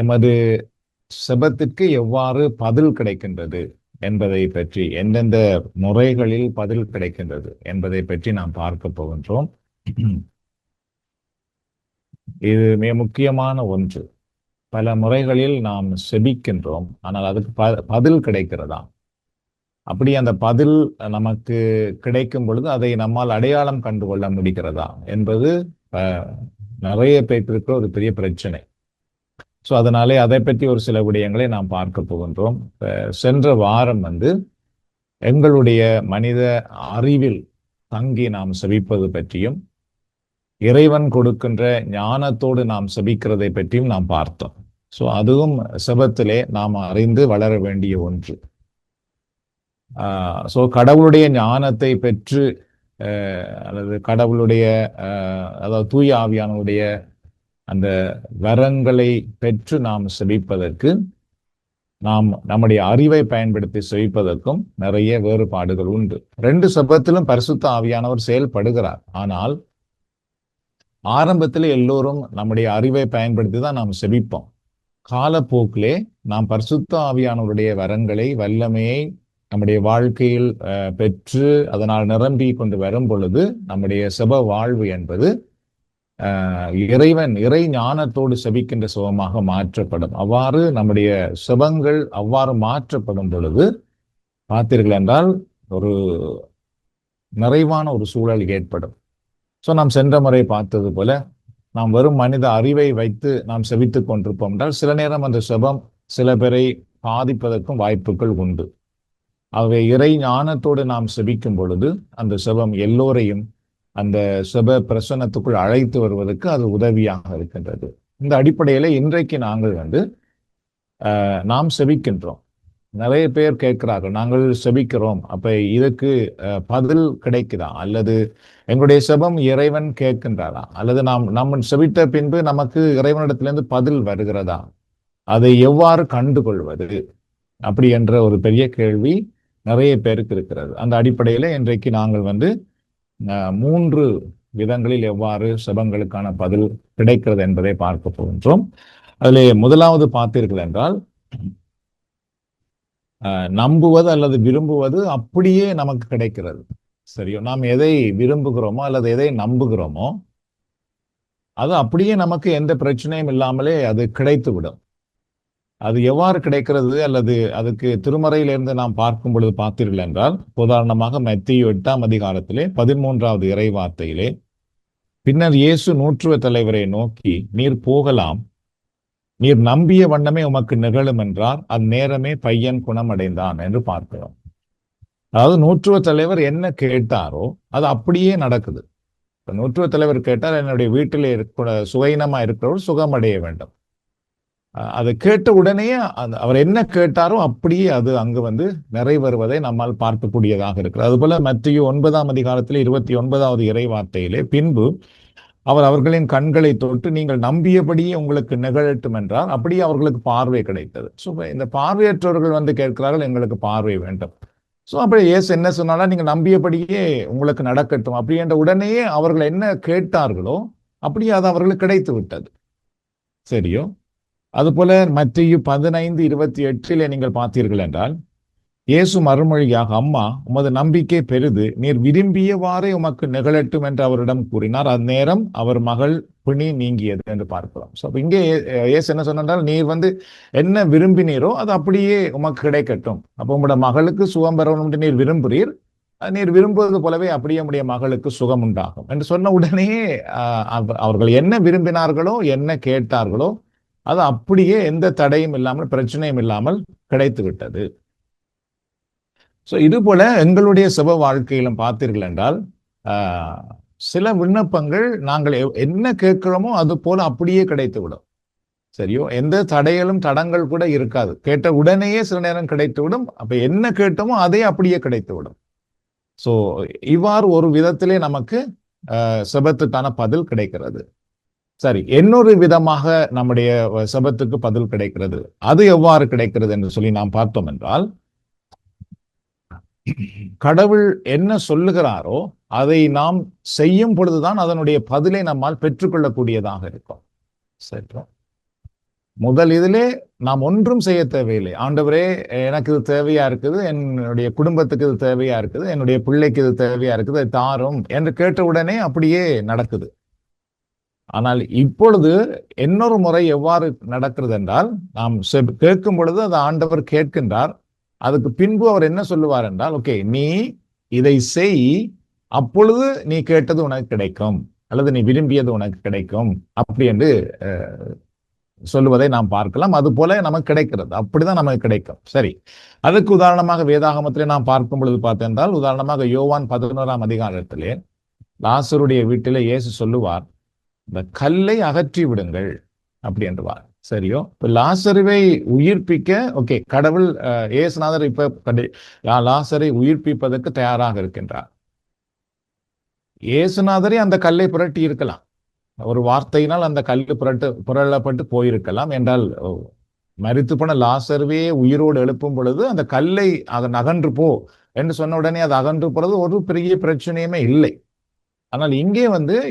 எமது செபத்திற்கு எவ்வாறு பதில் கிடைக்கின்றது என்பதை பற்றி, எந்தெந்த முறைகளில் பதில் கிடைக்கின்றது என்பதை பற்றி நாம் பார்க்க போகின்றோம். இது மிக முக்கியமான ஒன்று. பல முறைகளில் நாம் செபிக்கின்றோம், ஆனால் அதுக்கு பதில் கிடைக்கிறதா? அப்படி அந்த பதில் நமக்கு கிடைக்கும் பொழுது அதை நம்மால் அடையாளம் கண்டு கொள்ள முடிகிறதா என்பது நிறைய பேருக்கு ஒரு பெரிய பிரச்சனை. ஸோ அதனாலே அதை பற்றி ஒரு சில விடயங்களை நாம் பார்க்க போகின்றோம். சென்ற வாரம் எங்களுடைய மனித அறிவில் தங்கி நாம் செபிப்பது பற்றியும், இறைவன் கொடுக்கின்ற ஞானத்தோடு நாம் செபிக்கிறதை பற்றியும் நாம் பார்த்தோம். ஸோ அதுவும் செபத்திலே நாம் அறிந்து வளர வேண்டிய ஒன்று. ஸோ கடவுளுடைய ஞானத்தை பெற்று அல்லது கடவுளுடைய அதாவது தூய ஆவியானுடைய அந்த வரங்களை பெற்று நாம் செபிப்பதற்கு, நாம் நம்முடைய அறிவை பயன்படுத்தி செபிப்பதற்கும் நிறைய வேறுபாடுகள் உண்டு. ரெண்டு செபத்திலும் பரிசுத்த ஆவியானவர் செயல்படுகிறார். ஆனால் ஆரம்பத்தில் எல்லோரும் நம்முடைய அறிவை பயன்படுத்தி தான் நாம் செபிப்போம். காலப்போக்கிலே நாம் பரிசுத்த ஆவியானவருடைய வரங்களை, வல்லமையை நம்முடைய வாழ்க்கையில் பெற்று அதனால் நிரம்பி கொண்டு வரும் பொழுது நம்முடைய செப வாழ்வு என்பது இறை ஞானத்தோடு செபிக்கின்ற செபமாக மாற்றப்படும். அவ்வாறு நம்முடைய செபங்கள் அவ்வாறு மாற்றப்படும் பொழுது பார்த்தீர்கள் என்றால் ஒரு நிறைவான ஒரு சூழல் ஏற்படும். ஸோ நாம் சென்ற முறை பார்த்தது போல, நாம் வெறும் மனித அறிவை வைத்து நாம் செபித்துக் கொண்டிருப்போம் என்றால் சில நேரம் அந்த செபம் சில பேரை பாதிப்பதற்கும் வாய்ப்புகள் உண்டு. ஆகவே இறை ஞானத்தோடு நாம் செபிக்கும் பொழுது அந்த செபம் எல்லோரையும் அந்த செப பிரசன்னத்துக்குள் அழைத்து வருவதற்கு அது உதவியாக இருக்கின்றது. இந்த அடிப்படையில இன்றைக்கு நாங்கள் நாம் செபிக்கின்றோம். நிறைய பேர் கேட்கிறார்கள், நாங்கள் செபிக்கிறோம், அப்ப இதுக்கு பதில் கிடைக்குதா, அல்லது எங்களுடைய செபம் இறைவன் கேட்கின்றாரா, அல்லது நம்ம செபித்த பின்பு நமக்கு இறைவனிடத்திலிருந்து பதில் வருகிறதா, அதை எவ்வாறு கண்டுகொள்வது, அப்படி என்ற ஒரு பெரிய கேள்வி நிறைய பேருக்கு இருக்கிறது. அந்த அடிப்படையில இன்றைக்கு நாங்கள் 3 விதங்களில் எவ்வாறு செபங்களுக்கான பதில் கிடைக்கிறது என்பதை பார்க்க போகின்றோம். அதிலே முதலாவது பார்த்தீர்கள் என்றால், நம்புவது அல்லது விரும்புவது அப்படியே நமக்கு கிடைக்கிறது. சரியோ, நாம் எதை விரும்புகிறோமோ அல்லது எதை நம்புகிறோமோ அது அப்படியே நமக்கு எந்த பிரச்சனையும் இல்லாமலே அது கிடைத்து விடும். அது எவ்வாறு கிடைக்கிறது, அல்லது அதுக்கு திருமறையிலிருந்து நாம் பார்க்கும் பொழுது பார்த்தீர்கள் என்றால், உதாரணமாக மத்தேயு 8ஆம் அதிகாரத்திலே 13வது இறை வார்த்தையிலே, பின்னர் இயேசு நூற்றுவ தலைவரை நோக்கி, நீர் போகலாம், நீர் நம்பிய வண்ணமே உமக்கு நிகழும் என்றார். அந்நேரமே பையன் குணமடைந்தான் என்று பார்க்கிறோம். அதாவது நூற்றுவ தலைவர் என்ன கேட்டாரோ அது அப்படியே நடக்குது. நூற்றுவ தலைவர் கேட்டால், என்னுடைய வீட்டிலே சுகையினமா இருக்கிறவர் சுகமடைய வேண்டும். அதை கேட்ட உடனே அவர் என்ன கேட்டாரோ அப்படியே அது அங்கு நிறைவேறுவதை நம்மால் பார்க்கக்கூடியதாக இருக்கிறது. அதுபோல மத்தேயு 9ஆம் அதிகாரத்தில் 29வது இறை வார்த்தையிலே, பின்பு அவர் அவர்களின் கண்களை தொட்டு, நீங்கள் நம்பியபடியே உங்களுக்கு நிகழட்டும் என்றார். அப்படியே அவர்களுக்கு பார்வை கிடைத்தது. ஸோ இந்த பார்வையற்றவர்கள் கேட்கிறார்கள், எங்களுக்கு பார்வை வேண்டும். ஸோ அப்படி இயேசு என்ன சொன்னாலும், நீங்கள் நம்பியபடியே உங்களுக்கு நடக்கட்டும் அப்படி என்ற உடனேயே அவர்கள் என்ன கேட்டார்களோ அப்படியே அது அவர்களுக்கு கிடைத்து விட்டது. சரியோ, அதுபோல மத்தேயு 15:28 நீங்கள் பார்த்தீர்கள் என்றால், இயேசு மறுமொழியாக, அம்மா, உமது நம்பிக்கை பெரிது, நீர் விரும்பியவாறே உமக்கு நிகழட்டும் என்று அவரிடம் கூறினார். அந்நேரம் அவர் மகள் பிணி நீங்கியது என்று பார்க்கிறோம். ஸோ இங்கே இயேசு என்ன சொன்னால், நீர் என்ன விரும்பினீரோ அது அப்படியே உமக்கு கிடைக்கட்டும். அப்போ உங்களோட மகளுக்கு சுகம் பெறணும் என்று நீர் விரும்புகிறீர், நீர் விரும்புவது போலவே அப்படியே உடைய மகளுக்கு சுகம் உண்டாகும் என்று சொன்ன உடனே அவர்கள் என்ன விரும்பினார்களோ என்ன கேட்டார்களோ அது அப்படியே எந்த தடையும் இல்லாமல், பிரச்சனையும் இல்லாமல் கிடைத்து விட்டது. ஸோ இது போல எங்களுடைய செப வாழ்க்கையிலும் பார்த்தீர்கள் என்றால், சில விண்ணப்பங்கள் நாங்கள் என்ன கேட்கிறோமோ அது போல அப்படியே கிடைத்து விடும். சரியோ, எந்த தடங்கள் கூட இருக்காது. கேட்ட உடனேயே சில நேரம் கிடைத்து விடும். அப்ப என்ன கேட்டோமோ அதே அப்படியே கிடைத்து விடும். ஸோ இவ்வாறு ஒரு விதத்திலே நமக்கு செபத்துக்கான பதில் கிடைக்கிறது. சரி, இன்னொரு விதமாக நம்முடைய செபத்துக்கு பதில் கிடைக்கிறது. அது எவ்வாறு கிடைக்கிறது என்று சொல்லி நாம் பார்த்தோம் என்றால், கடவுள் என்ன சொல்லுகிறாரோ அதை நாம் செய்யும் பொழுதுதான் அதனுடைய பதிலை நம்மால் பெற்றுக்கொள்ளக்கூடியதாக இருக்கும். சரி, முதல் இதிலே நாம் ஒன்றும் செய்ய தேவையில்லை. ஆண்டவரே, எனக்கு இது தேவையா இருக்குது, என்னுடைய குடும்பத்துக்கு இது தேவையா இருக்குது, என்னுடைய பிள்ளைக்கு இது தேவையா இருக்குது, அது தாரும் என்று கேட்ட உடனே அப்படியே நடக்குது. ஆனால் இப்பொழுது இன்னொரு முறை எவ்வாறு நடக்கிறது என்றால், நாம் கேட்கும் பொழுது அது ஆண்டவர் கேட்கின்றார். அதுக்கு பின்பு அவர் என்ன சொல்லுவார் என்றால், ஓகே, நீ இதை செய், அப்பொழுது நீ கேட்டது உனக்கு கிடைக்கும், அல்லது நீ விரும்பியது உனக்கு கிடைக்கும் அப்படி என்று சொல்லுவதை நாம் பார்க்கலாம். அது போல நமக்கு கிடைக்கிறது, அப்படிதான் நமக்கு கிடைக்கும். சரி, அதுக்கு உதாரணமாக வேதாகமத்திலே நாம் பார்க்கும் பொழுது பார்த்தென்றால், உதாரணமாக யோவான் 11ஆம் அதிகாரத்திலே லாசருடைய வீட்டிலே இயேசு சொல்லுவார், இந்த கல்லை அகற்றி விடுங்கள் அப்படி என்றுவார். சரியோ? இப்ப லாசருவை உயிர்ப்பிக்க, ஓகே, கடவுள் இயேசுநாதர் இப்ப லாசரை உயிர்ப்பிப்பதற்கு தயாராக இருக்கின்றார். இயேசுநாதரே அந்த கல்லை புரட்டி இருக்கலாம், ஒரு வார்த்தையினால் அந்த கல்லு புரளப்பட்டு போயிருக்கலாம். என்றால் மரித்து போன லாசருவே உயிரோடு எழுப்பும் பொழுது அந்த கல்லை அதன் அகன்று போ என்று சொன்ன உடனே அது அகன்று போறது ஒரு பெரிய பிரச்சனையுமே இல்லை. ஆனால் இங்கே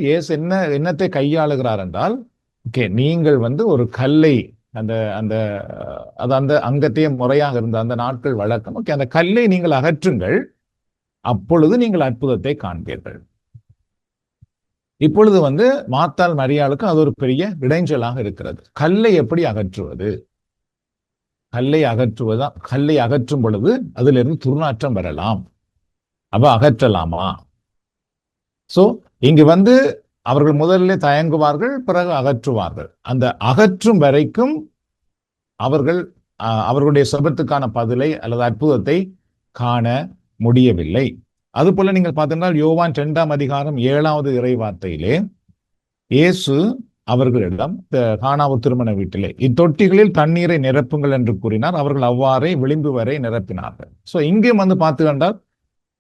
இயேசு என்னத்தை கையாளுகிறார் என்றால், ஓகே, நீங்கள் ஒரு கல்லை, அந்த அந்த அது அந்த அங்கத்தையே முறையாக இருந்த அந்த நாட்கள் வழக்கம், ஓகே, அந்த கல்லை நீங்கள் அகற்றுங்கள், அப்பொழுது நீங்கள் அற்புதத்தை காண்பீர்கள். இப்பொழுது மார்த்தாள் மரியாளுக்கு அது ஒரு பெரிய இடைஞ்சலாக இருக்கிறது. கல்லை எப்படி அகற்றுவது? கல்லை அகற்றும் பொழுது அதிலிருந்து துர்நாற்றம் வரலாம், அப்ப அகற்றலாமா? சோ இங்கு அவர்கள் முதலிலே தயங்குவார்கள், பிறகு அகற்றுவார்கள். அந்த அகற்றும் வரைக்கும் அவர்களுடைய செபத்துக்கான பதிலை அல்லது அற்புதத்தை காண முடியவில்லை. அதுபோல நீங்கள் பார்த்தீங்கன்னா யோவான் 2ஆம் அதிகாரம் 7வது இறை வார்த்தையிலே இயேசு அவர்களிடம் கானாவு திருமண வீட்டிலே இத்தொட்டிகளில் தண்ணீரை நிரப்புங்கள் என்று கூறினார். அவர்கள் அவ்வாறே விளிம்பு வரை நிரப்பினார்கள். சோ இங்கேயும் பார்த்துக்கொண்டால்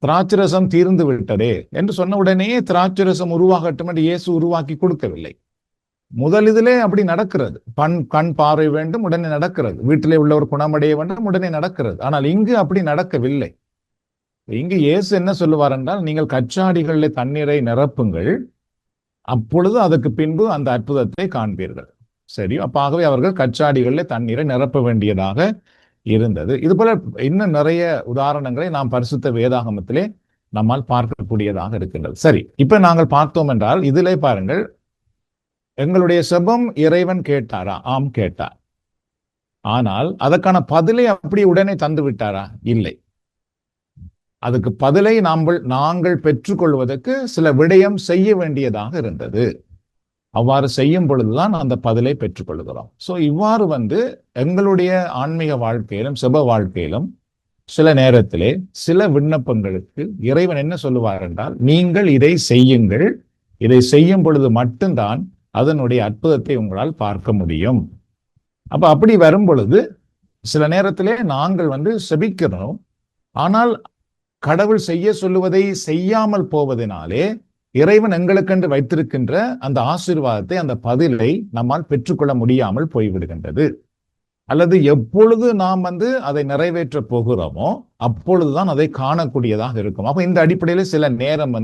திராட்சரசம் தீர்ந்து விட்டதே என்று சொன்ன உடனே திராட்சரசம் உருவாகட்டும் என்று இயேசு உருவாக்கி கொடுக்கவில்லை. முதல் இதிலே அப்படி நடக்கிறது. கண் பார்வை வேண்டும், உடனே நடக்கிறது. வீட்டிலே உள்ளவர் குணமடைய வேண்டும், உடனே நடக்கிறது. ஆனால் இங்கு அப்படி நடக்கவில்லை. இங்கு இயேசு என்ன சொல்லுவார் என்றால், நீங்கள் கச்சாடிகளில் தண்ணீரை நிரப்புங்கள், அப்பொழுது அதுக்கு பின்பு அந்த அற்புதத்தை காண்பீர்கள். சரி, ஆகவே அவர்கள் கச்சாடிகளில் தண்ணீரை நிரப்ப வேண்டியதாக இருந்தது. இது போல இன்னும் நிறைய உதாரணங்களை நாம் பரிசுத்த வேதாகமத்திலே நம்மால் பார்க்கக்கூடியதாக இருக்கின்றது. சரி, இப்ப நாங்கள் பார்த்தோம் என்றால் இதிலே பாருங்கள், எங்களுடைய செபம் இறைவன் கேட்டாரா? ஆம், கேட்டார். ஆனால் அதற்கான பதிலை அப்படி உடனே தந்து விட்டாரா? இல்லை. அதுக்கு பதிலை நாங்கள் பெற்றுக்கொள்வதற்கு சில விடயம் செய்ய வேண்டியதாக இருந்தது. அவ்வாறு செய்யும் பொழுதுதான் அந்த பதிலை பெற்றுக்கொள்கிறோம். சோ இவ்வாறு எங்களுடைய ஆன்மீக வாழ்க்கையிலும் செப வாழ்க்கையிலும் சில நேரத்திலே சில விண்ணப்பங்களுக்கு இறைவன் என்ன சொல்லுவார் என்றால், நீங்கள் இதை செய்யுங்கள், இதை செய்யும் பொழுது மட்டும்தான் அதனுடைய அற்புதத்தை உங்களால் பார்க்க முடியும். அப்படி வரும் பொழுது சில நேரத்திலே நாங்கள் செபிக்கிறோம், ஆனால் கடவுள் செய்ய சொல்லுவதை செய்யாமல் போவதனாலே இறைவன் எங்களுக்கென்று வைத்திருக்கின்ற அந்த ஆசீர்வாதத்தை, அந்த பதிலை நம்மால் பெற்றுக்கொள்ள முடியாமல் போய்விடுகின்றது. அல்லது எப்பொழுது நாம் அதை நிறைவேற்ற போகிறோமோ அப்பொழுதுதான் அதை காணக்கூடியதாக இருக்கும். அப்ப இந்த அடிப்படையில சில நேரம்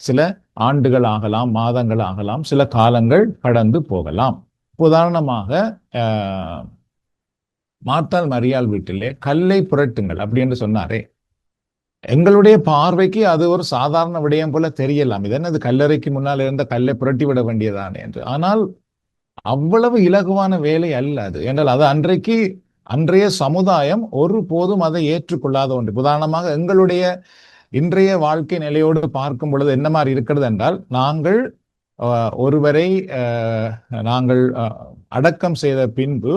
சில ஆண்டுகள் ஆகலாம், மாதங்கள் ஆகலாம், சில காலங்கள் கடந்து போகலாம். உதாரணமாக மார்த்தாள் மரியாள் வீட்டிலே கல்லை புரட்டுங்கள் அப்படி என்று சொன்னாரே, எங்களுடைய பார்வைக்கு அது ஒரு சாதாரண விடயம் போல தெரியலாம். இது என்னது, கல்லறைக்கு முன்னால் இருந்த கல்லை புரட்டி விட வேண்டியதானே என்று. ஆனால் அவ்வளவு இலகுவான வேலை அல்ல அது. என்றால் அது அன்றைய சமுதாயம் ஒருபோதும் அதை ஏற்றுக்கொள்ளாத ஒன்று. உதாரணமாக எங்களுடைய இன்றைய வாழ்க்கை நிலையோடு பார்க்கும் பொழுது என்ன மாதிரி இருக்கிறது என்றால், நாங்கள் ஒருவரை நாங்கள் அடக்கம் செய்த பின்பு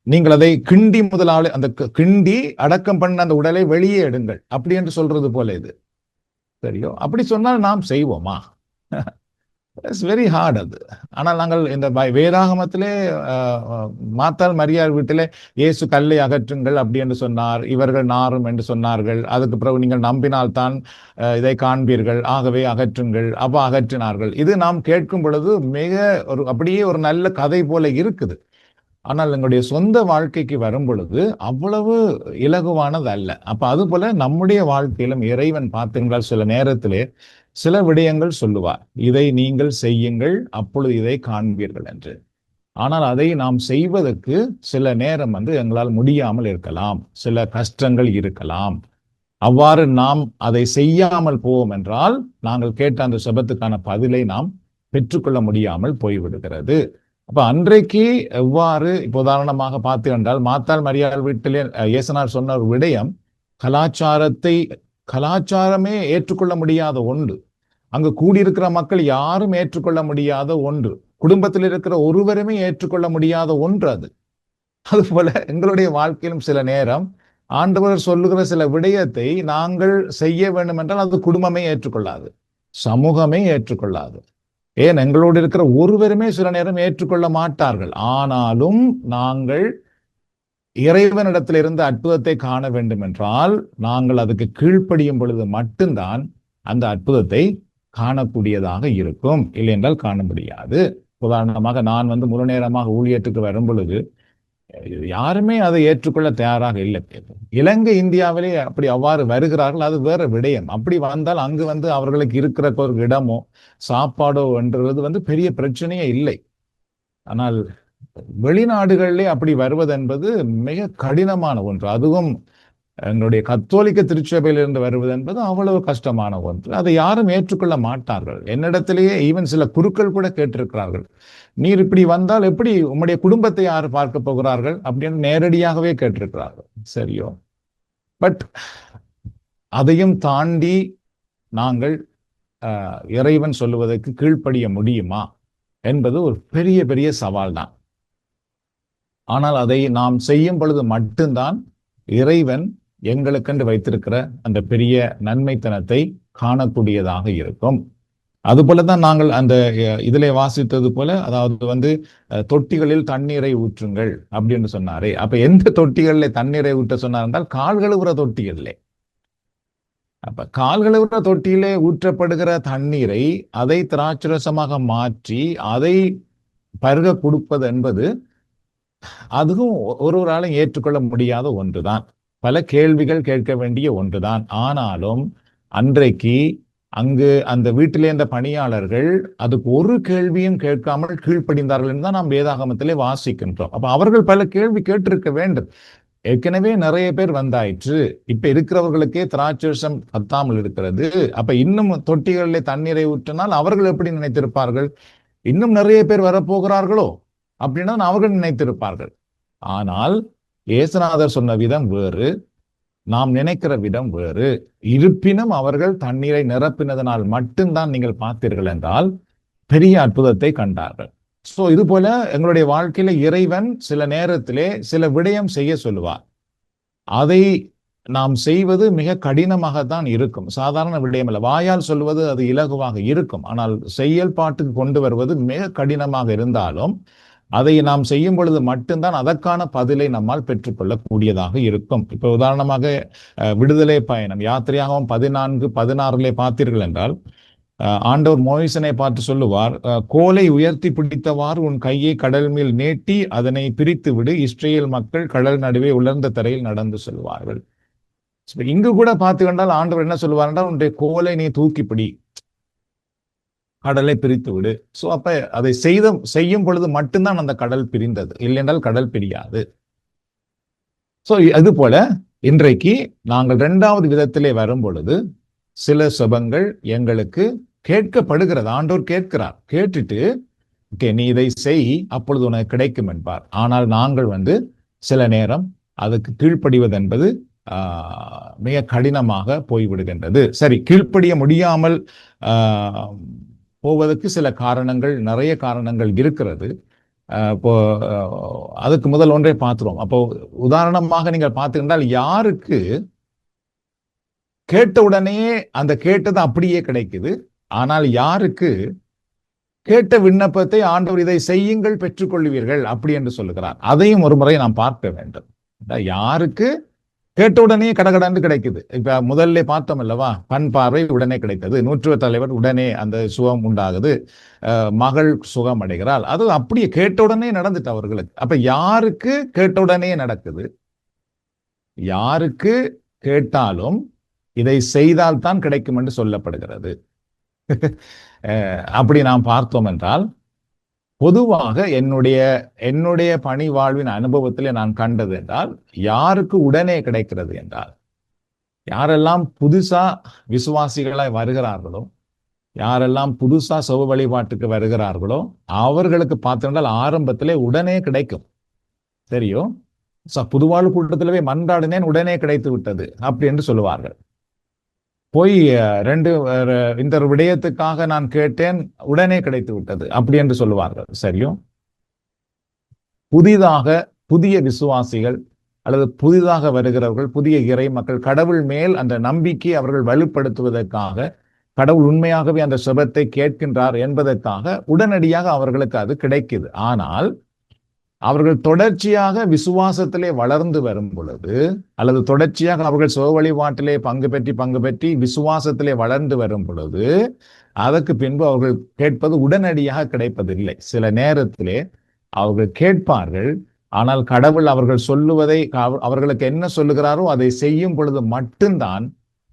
நீங்கள் அதை கிண்டி முதலாளி அந்த கிண்டி அடக்கம் பண்ண அந்த உடலை வெளியே எடுங்கள் அப்படி என்று சொல்றது போல இது. சரியோ? அப்படி சொன்னால் நாம் செய்வோமா? இட்ஸ் வெரி ஹார்ட் அது. ஆனால் நாங்கள் இந்த வேதாகமத்திலே மார்த்தாள் மரியாள் வீட்டிலே இயேசு கல்லை அகற்றுங்கள் அப்படி என்று சொன்னார், இவர்கள் நாரும் என்று சொன்னார்கள். அதுக்கு பிறகு நீங்கள் நம்பினால்தான் இதை காண்பீர்கள், ஆகவே அகற்றுங்கள், அப்ப அகற்றினார்கள். இது நாம் கேட்கும் பொழுது மிக அப்படியே ஒரு நல்ல கதை போல இருக்குது. ஆனால் எங்களுடைய சொந்த வாழ்க்கைக்கு வரும் பொழுது அவ்வளவு இலகுவானது அல்ல. அப்ப அது போல நம்முடைய வாழ்க்கையிலும் இறைவன் பார்த்தீர்கள் சில நேரத்திலே சில விடயங்கள் சொல்லுவார், இதை நீங்கள் செய்யுங்கள், அப்பொழுது இதை காண்பீர்கள் என்று. ஆனால் அதை நாம் செய்வதற்கு சில நேரம் எங்களால் முடியாமல் இருக்கலாம், சில கஷ்டங்கள் இருக்கலாம். அவ்வாறு நாம் அதை செய்யாமல் போவோம் என்றால் நாங்கள் கேட்ட அந்த செபத்துக்கான பதிலை நாம் பெற்றுக்கொள்ள முடியாமல் போய்விடுகிறது. அப்ப அன்றைக்கு எவ்வாறு இப்போ உதாரணமாக பார்த்து என்றால் மாத்தாள் மரியாள் வீட்டிலே இயேசுநாதர் சொன்ன ஒரு விடயம், கலாச்சாரமே ஏற்றுக்கொள்ள முடியாத ஒன்று, அங்கு கூடியிருக்கிற மக்கள் யாரும் ஏற்றுக்கொள்ள முடியாத ஒன்று, குடும்பத்தில் இருக்கிற ஒருவருமே ஏற்றுக்கொள்ள முடியாத ஒன்று அது. அதுபோல எங்களுடைய வாழ்க்கையிலும் சில நேரம் ஆண்டவர் சொல்லுகிற சில விடயத்தை நாங்கள் செய்ய வேண்டும் என்றால் அது குடும்பமே ஏற்றுக்கொள்ளாது, சமூகமே ஏற்றுக்கொள்ளாது. ஏன், எங்களோடு இருக்கிற ஒருவருமே சில நேரம் ஏற்றுக்கொள்ள மாட்டார்கள். ஆனாலும் நாங்கள் இறைவனிடத்தில் இருந்து அற்புதத்தை காண வேண்டும் என்றால் நாங்கள் அதுக்கு கீழ்ப்படியும் பொழுது மட்டும்தான் அந்த அற்புதத்தை காணக்கூடியதாக இருக்கும், இல்லை என்றால் காண முடியாது. உதாரணமாக நான் முழு நேரமாக ஊழியத்துக்கு வரும் பொழுது யாருமே அதை ஏற்றுக்கொள்ள தயாராக இல்லை. இலங்கை இந்தியாவிலே அப்படி அவ்வாறு வருகிறார்கள், அது வேற விடயம். அப்படி வந்தால் அங்கு அவர்களுக்கு இருக்கிற ஒரு இடமோ சாப்பாடோ என்றது பெரிய பிரச்சனையே இல்லை. ஆனால் வெளிநாடுகளிலே அப்படி வருவது என்பது மிக கடினமான ஒன்று. அதுவும் எங்களுடைய கத்தோலிக்க திருச்சபையிலிருந்து வருவது என்பது அவ்வளவு கஷ்டமான ஒன்று. அதை யாரும் ஏற்றுக்கொள்ள மாட்டார்கள். என்னிடத்திலேயே ஈவன் சில குருக்கள் கூட கேட்டிருக்கிறார்கள், நீர் இப்படி வந்தால் எப்படி உம்முடைய குடும்பத்தை யார் பார்க்க போகிறார்கள் அப்படின்னு நேரடியாகவே கேட்டிருக்கிறார்கள். சரியோ, பட் அதையும் தாண்டி நாங்கள் இறைவன் சொல்லுவதற்கு கீழ்ப்படிய முடியுமா என்பது ஒரு பெரிய பெரிய சவால் தான். ஆனால் அதை நாம் செய்யும் பொழுது மட்டும்தான் இறைவன் எங்களுக்கென்று வைத்திருக்கிற அந்த பெரிய நன்மைத்தனத்தை காணக்கூடியதாக இருக்கும். அதுபோலதான் நாங்கள் அந்த இதிலே வாசித்தது போல, அதாவது தொட்டிகளில் தண்ணீரை ஊற்றுங்கள் அப்படின்னு சொன்னாரே. அப்ப எந்த தொட்டிகளில் தண்ணீரை ஊற்ற சொன்னார் என்றால் கால் கழுவுற தொட்டிகளிலே. அப்ப கால் கழுவுற தொட்டியிலே ஊற்றப்படுகிற தண்ணீரை அதை திராட்சரசமாக மாற்றி அதை பருக கொடுப்பது என்பது அதுவும் ஒருவராலும் ஏற்றுக்கொள்ள முடியாத ஒன்றுதான். பல கேள்விகள் கேட்க வேண்டிய ஒன்றுதான். ஆனாலும் அன்றைக்கு அங்கு அந்த வீட்டிலே இருந்த பணியாளர்கள் அதுக்கு ஒரு கேள்வியும் கேட்காமல் கீழ்ப்படிந்தார்கள் என்று தான் நாம் வேதாகமத்திலே வாசிக்கின்றோம். அப்ப அவர்கள் பல கேள்வி கேட்டிருக்க வேண்டும். ஏற்கனவே நிறைய பேர் வந்தாயிற்று, இப்ப இருக்கிறவர்களுக்கே திராட்சரசம் பத்தாமல் இருக்கிறது. அப்ப இன்னும் தொட்டிகளிலே தண்ணீரை ஊற்றினால் அவர்கள் எப்படி நினைத்திருப்பார்கள், இன்னும் நிறைய பேர் வரப்போகிறார்களோ அப்படின்னு அவர்கள் நினைத்திருப்பார்கள். ஆனால் இயேசுநாதர் சொன்ன விதம் வேறு, நாம் நினைக்கிற விதம் வேறு. இருப்பினும் அவர்கள் தண்ணீரை நிரப்பினதனால் மட்டும்தான் நீங்கள் பார்த்தீர்கள் என்றால் பெரிய அற்புதத்தை கண்டார்கள். சோ இது போல எங்களுடைய வாழ்க்கையில இறைவன் சில நேரத்திலே சில விடயம் செய்ய சொல்லுவார். அதை நாம் செய்வது மிக கடினமாகத்தான் இருக்கும். சாதாரண விடயம் அல்ல. வாயால் சொல்வது அது இலகுவாக இருக்கும், ஆனால் செயல்பாட்டுக்கு கொண்டு வருவது மிக கடினமாக இருந்தாலும் அதை நாம் செய்யும் பொழுது மட்டும்தான் அதற்கான பதிலை நம்மால் பெற்றுக்கொள்ளக்கூடியதாக இருக்கும். இப்ப உதாரணமாக விடுதலை பயணம் யாத்திரையாகவும் 14:16 பார்த்தீர்கள் என்றால் ஆண்டவர் மோசேனை பார்த்து சொல்லுவார், கோலை உயர்த்தி பிடித்தவாறு உன் கையை கடல் மேல் நீட்டி அதனை பிரித்து விடு, இஸ்ரேல் மக்கள் கடல் நடுவே உலர்ந்த தரையில் நடந்து செல்வார்கள். இங்கு கூட பார்த்து கண்டால் ஆண்டவர் என்ன சொல்லுவார் என்றால், உன்னுடைய கோலை நீ தூக்கிப்பிடி, கடலை பிரித்து விடு. சோ அப்ப அதை செய்யும் பொழுது மட்டும்தான் அந்த கடல் பிரிந்தது, இல்லையென்றால் கடல் பிரியாது. சோ அது போல இன்றைக்கு நாங்கள் 2வது விதத்திலே வரும் பொழுது சில செபங்கள் எங்களுக்கு கேட்கப்படுகிறது. ஆண்டோர் கேட்கிறார், கேட்டுட்டு நீ இதை செய், அப்பொழுது உனக்கு கிடைக்கும் என்பார். ஆனால் நாங்கள் சில நேரம் அதுக்கு கீழ்ப்படிவது என்பது மிக கடினமாக போய்விடுகின்றது. சரி, கீழ்ப்படிய முடியாமல் போவதற்கு சில காரணங்கள், நிறைய காரணங்கள் இருக்கிறது. இப்போ அதுக்கு முதல் ஒன்றை பார்த்துருவோம். அப்போ உதாரணமாக நீங்கள் பார்த்துக்கிட்டால், யாருக்கு கேட்ட உடனே அந்த கேட்டது அப்படியே கிடைக்குது, ஆனால் யாருக்கு கேட்ட விண்ணப்பத்தை ஆண்டவர் இதை செய்யுங்கள் பெற்றுக்கொள்வீர்கள் அப்படி என்று சொல்லுகிறார், அதையும் ஒரு முறை நாம் பார்க்க வேண்டும். யாருக்கு கேட்ட உடனே கடகடன்னு கிடைக்குது. இப்ப முதல்ல பார்த்தோம் அல்லவா, கண் பார்வை உடனே கிடைத்தது, நூற்றுவ தலைவர் உடனே அந்த சுகம் உண்டாகுது, மகள் சுகம் அடைகிறாள். அது அப்படியே கேட்ட உடனே நடந்துட்டு அவர்களுக்கு. அப்ப யாருக்கு கேட்ட உடனே நடக்குது, யாருக்கு கேட்டாலும் இதை செய்தால் தான் கிடைக்கும் என்று சொல்லப்படுகிறது. அப்படி நாம் பார்த்தோம் என்றால் பொதுவாக என்னுடைய பணி வாழ்வின் அனுபவத்திலே நான் கண்டது என்றால், யாருக்கு உடனே கிடைக்கிறது என்றால், யாரெல்லாம் புதுசா விசுவாசிகளாய் வருகிறார்களோ, யாரெல்லாம் புதுசா சௌ வழிபாட்டுக்கு வருகிறார்களோ, அவர்களுக்கு பார்த்தோம்னால் ஆரம்பத்திலே உடனே கிடைக்கும். தெரியும், புதுவாழ்வு கூட்டத்திலே மன்றாடினேன் உடனே கிடைத்து விட்டது அப்படி என்று சொல்லுவார்கள். போய் இந்த விடயத்துக்காக நான் கேட்டேன் உடனே கிடைத்து விட்டது அப்படி என்று சொல்லுவார்கள். சரியோ, புதிய விசுவாசிகள் அல்லது புதிதாக வருகிறவர்கள், புதிய இறை மக்கள், கடவுள் மேல் அந்த நம்பிக்கை அவர்கள் வலுப்படுத்துவதற்காக, கடவுள் உண்மையாகவே அந்த செபத்தை கேட்கின்றார் என்பதற்காக உடனடியாக அவர்களுக்கு அது கிடைக்குது. ஆனால் அவர்கள் தொடர்ச்சியாக விசுவாசத்திலே வளர்ந்து வரும் பொழுது, அல்லது தொடர்ச்சியாக அவர்கள் சுய வழிபாட்டிலே பங்கு பெற்றி விசுவாசத்திலே வளர்ந்து வரும் பொழுது, அதற்கு பின்பு அவர்கள் கேட்பது உடனடியாக கிடைப்பதில்லை. சில நேரத்திலே அவர்கள் கேட்பார்கள், ஆனால் கடவுள் அவர்கள் சொல்லுவதை, அவர்களுக்கு என்ன சொல்லுகிறாரோ அதை செய்யும் பொழுது மட்டும்தான்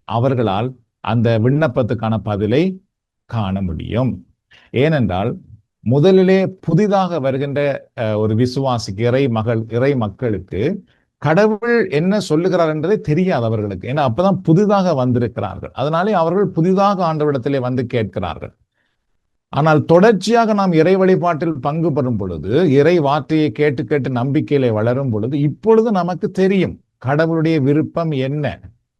அவர்களால் அந்த விண்ணப்பத்துக்கான பதிலை காண முடியும். ஏனென்றால் முதலிலே புதிதாக வருகின்ற ஒரு விசுவாசிக்கு, இறை மக்களுக்கு கடவுள் என்ன சொல்லுகிறார் என்பதை தெரியாது அவர்களுக்கு. ஏன்னா அப்பதான் புதிதாக வந்திருக்கிறார்கள். அதனாலே அவர்கள் புதிதாக ஆண்டவரிடத்திலே வந்து கேட்கிறார்கள். ஆனால் தொடர்ச்சியாக நாம் இறை வழிபாட்டில் பங்கு பெறும் பொழுது, இறை வார்த்தையை கேட்டு கேட்டு நம்பிக்கையிலே வளரும் பொழுது, இப்பொழுது நமக்கு தெரியும் கடவுளுடைய விருப்பம் என்ன,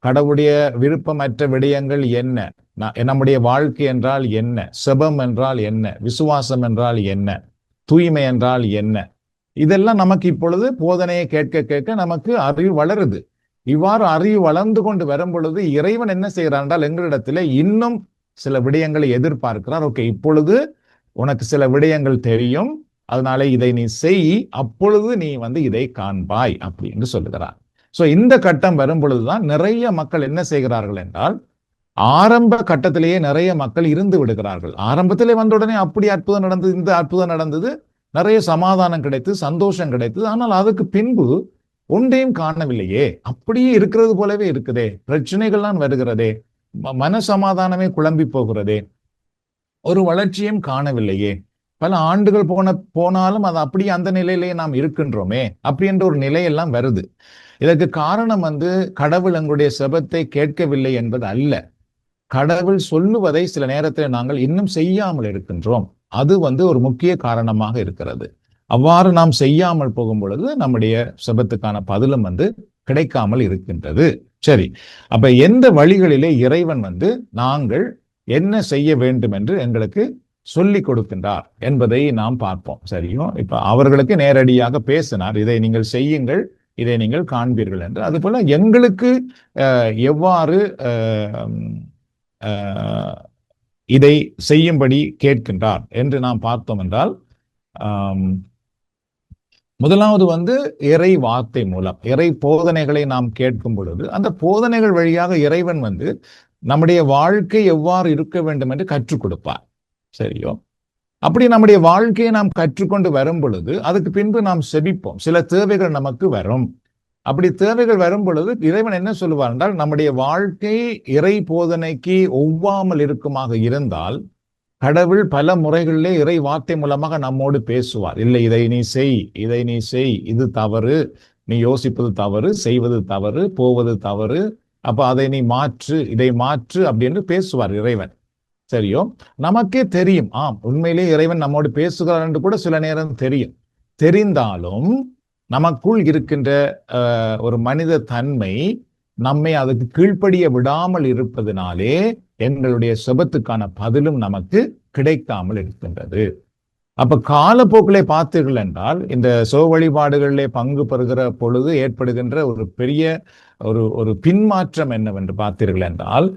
கடவுளுடைய விருப்பமற்ற விடயங்கள் என்ன, நம்முடைய வாழ்க்கை என்றால் என்ன, செபம் என்றால் என்ன, விசுவாசம் என்றால் என்ன, தூய்மை என்றால் என்ன. இதெல்லாம் நமக்கு இப்பொழுது போதனையை கேட்க கேட்க நமக்கு அறிவு வளருது. இவ்வாறு அறிவு வளர்ந்து கொண்டு வரும் பொழுது இறைவன் என்ன செய்கிறார் என்றால், எங்களிடத்திலே இன்னும் சில விடயங்களை எதிர்பார்க்கிறார். ஓகே, இப்பொழுது உனக்கு சில விடயங்கள் தெரியும், அதனால இதை நீ செய், அப்பொழுது நீ இதை காண்பாய் அப்படின்னு சொல்லுகிறார். சோ இந்த கட்டம் வரும் பொழுதுதான் நிறைய மக்கள் என்ன செய்கிறார்கள் என்றால், ஆரம்ப கட்டத்திலேயே நிறைய மக்கள் இருந்து விடுகிறார்கள். ஆரம்பத்திலே வந்த உடனே அப்படி அற்புதம் நடந்தது, இந்த அற்புதம் நடந்தது, நிறைய சமாதானம் கிடைத்து, சந்தோஷம் கிடைத்தது. ஆனால் அதுக்கு பின்பு ஒன்றையும் காணவில்லையே, அப்படியே இருக்கிறது போலவே இருக்குதே, பிரச்சனைகள்லாம் வருகிறதே, மன சமாதானமே குழம்பி போகிறதே, ஒரு வளர்ச்சியும் காணவில்லையே, பல ஆண்டுகள் போனாலும் அது அப்படியே அந்த நிலையிலேயே நாம் இருக்கின்றோமே அப்படி என்ற ஒரு நிலையெல்லாம் வருது. இதற்கு காரணம் கடவுள் எங்களுடைய செபத்தை கேட்கவில்லை என்பது அல்ல. கடவுள் சொல்லுவதை சில நேரத்தில் நாங்கள் இன்னும் செய்யாமல் இருக்கின்றோம். அது ஒரு முக்கிய காரணமாக இருக்கிறது. அவ்வாறு நாம் செய்யாமல் போகும் பொழுது நம்முடைய செபத்துக்கான பதிலும் கிடைக்காமல் இருக்கின்றது. சரி, அப்ப எந்த வழிகளிலே இறைவன் நாங்கள் என்ன செய்ய வேண்டும் என்று எங்களுக்கு சொல்லி கொடுக்கின்றார் என்பதை நாம் பார்ப்போம். சரியோ, இப்ப அவர்களுக்கு நேரடியாக பேசினார், இதை நீங்கள் செய்யுங்கள், இதை நீங்கள் காண்பீர்கள் என்று. அதுபோல எங்களுக்கு எவ்வாறு இதை செய்யும்படி கேட்கின்றார் என்று நாம் பார்த்தோம் என்றால், முதலாவது இறை வார்த்தை மூலம், இறை போதனைகளை நாம் கேட்கும் பொழுது, அந்த போதனைகள் வழியாக இறைவன் நம்முடைய வாழ்க்கை எவ்வாறு இருக்க வேண்டும் என்று கற்றுக் கொடுப்பார். சரியோ, அப்படி நம்முடைய வாழ்க்கையை நாம் கற்றுக்கொண்டு வரும் பொழுது அதுக்கு பின்பு நாம் செபிப்போம். சில தேவைகள் நமக்கு வரும். அப்படி தேவைகள் வரும் பொழுது இறைவன் என்ன சொல்லுவார் என்றால், நம்முடைய வாழ்க்கை இறை போதனைக்கு ஒவ்வாமல் இருக்குமாக இருந்தால் கடவுள் பல முறைகளிலே இறை வார்த்தை மூலமாக நம்மோடு பேசுவார். இல்லை, இதை நீ செய், இது தவறு, நீ யோசிப்பது தவறு, செய்வது தவறு, போவது தவறு, அப்ப அதை நீ மாற்று, இதை மாற்று அப்படின்னு பேசுவார் இறைவன். சரியோ, நமக்கே தெரியும், உண்மையிலே இறைவன் நம்மோடு பேசுகிறார் என்று கூட சில நேரம் தெரியும். தெரிந்தாலும் நமக்குள் இருக்கின்ற ஒரு மனித தன்மை நம்மை அதுக்கு கீழ்ப்படிய விடாமல் இருப்பதனாலே எங்களுடைய செபத்துக்கான பதிலும் நமக்கு கிடைக்காமல் இருக்கின்றது. அப்ப காலப்போக்கிலே பார்த்தீர்கள் என்றால், இந்த சோ வழிபாடுகளிலே பங்கு பெறுகிற பொழுது ஏற்படுகின்ற ஒரு பெரிய ஒரு பின்மாற்றம் என்னவென்று பார்த்தீர்கள் என்றால்,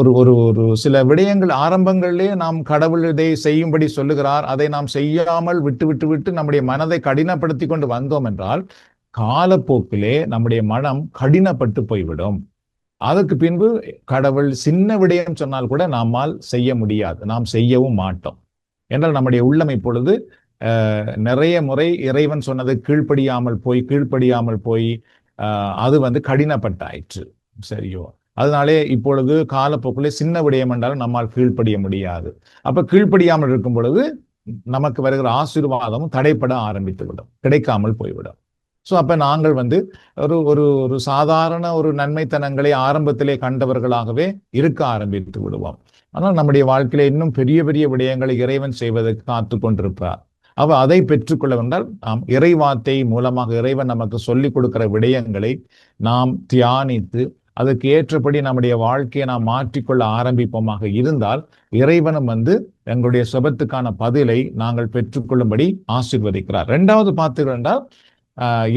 ஒரு சில விடயங்கள் ஆரம்பங்களிலே நாம் கடவுள் இதை செய்யும்படி சொல்லுகிறார், அதை நாம் செய்யாமல் விட்டு நம்முடைய மனதை கடினப்படுத்தி கொண்டு வந்தோம் என்றால், காலப்போக்கிலே நம்முடைய மனம் கடினப்பட்டு போய்விடும். அதற்கு பின்பு கடவுள் சின்ன விடயம் சொன்னால் கூட நம்மால் செய்ய முடியாது, நாம் செய்யவும் மாட்டோம். என்றால் நம்முடைய உள்ளம் இப்பொழுது நிறைய முறை இறைவன் சொன்னதை கீழ்ப்படியாமல் போய் அது கடினப்பட்டாயிற்று. சரியோ, அதனாலே இப்பொழுது காலப்போக்கிலே சின்ன விடயம் என்றாலும் நம்மால் கீழ்ப்படிய முடியாது. அப்ப கீழ்ப்படியாமல் இருக்கும் பொழுது நமக்கு வருகிற ஆசீர்வாதமும் தடைப்பட ஆரம்பித்து விடும், கிடைக்காமல் போய்விடும். ஸோ அப்ப நாங்கள் வந்து ஒரு ஒரு ஒரு சாதாரண ஒரு நன்மைத்தனங்களை ஆரம்பத்திலே கண்டவர்களாகவே இருக்க ஆரம்பித்து விடுவோம். ஆனால் நம்முடைய வாழ்க்கையில இன்னும் பெரிய பெரிய விடயங்களை இறைவன் செய்வதற்கு காத்து கொண்டிருப்பார். அவ அதை பெற்றுக்கொள்ள வேண்டால் நாம் இறைவார்த்தை மூலமாக இறைவன் நமக்கு சொல்லிக் கொடுக்கிற விடயங்களை நாம் தியானித்து அதற்கு ஏற்றபடி நம்முடைய வாழ்க்கையை நாம் மாற்றிக்கொள்ள ஆரம்பிப்போமாக இருந்தால் இறைவனும் வந்து எங்களுடைய சுபத்துக்கான பதிலை நாங்கள் பெற்றுக்கொள்ளும்படி ஆசீர்வதிக்கிறார். இரண்டாவது பார்த்தீர்கள் என்றால்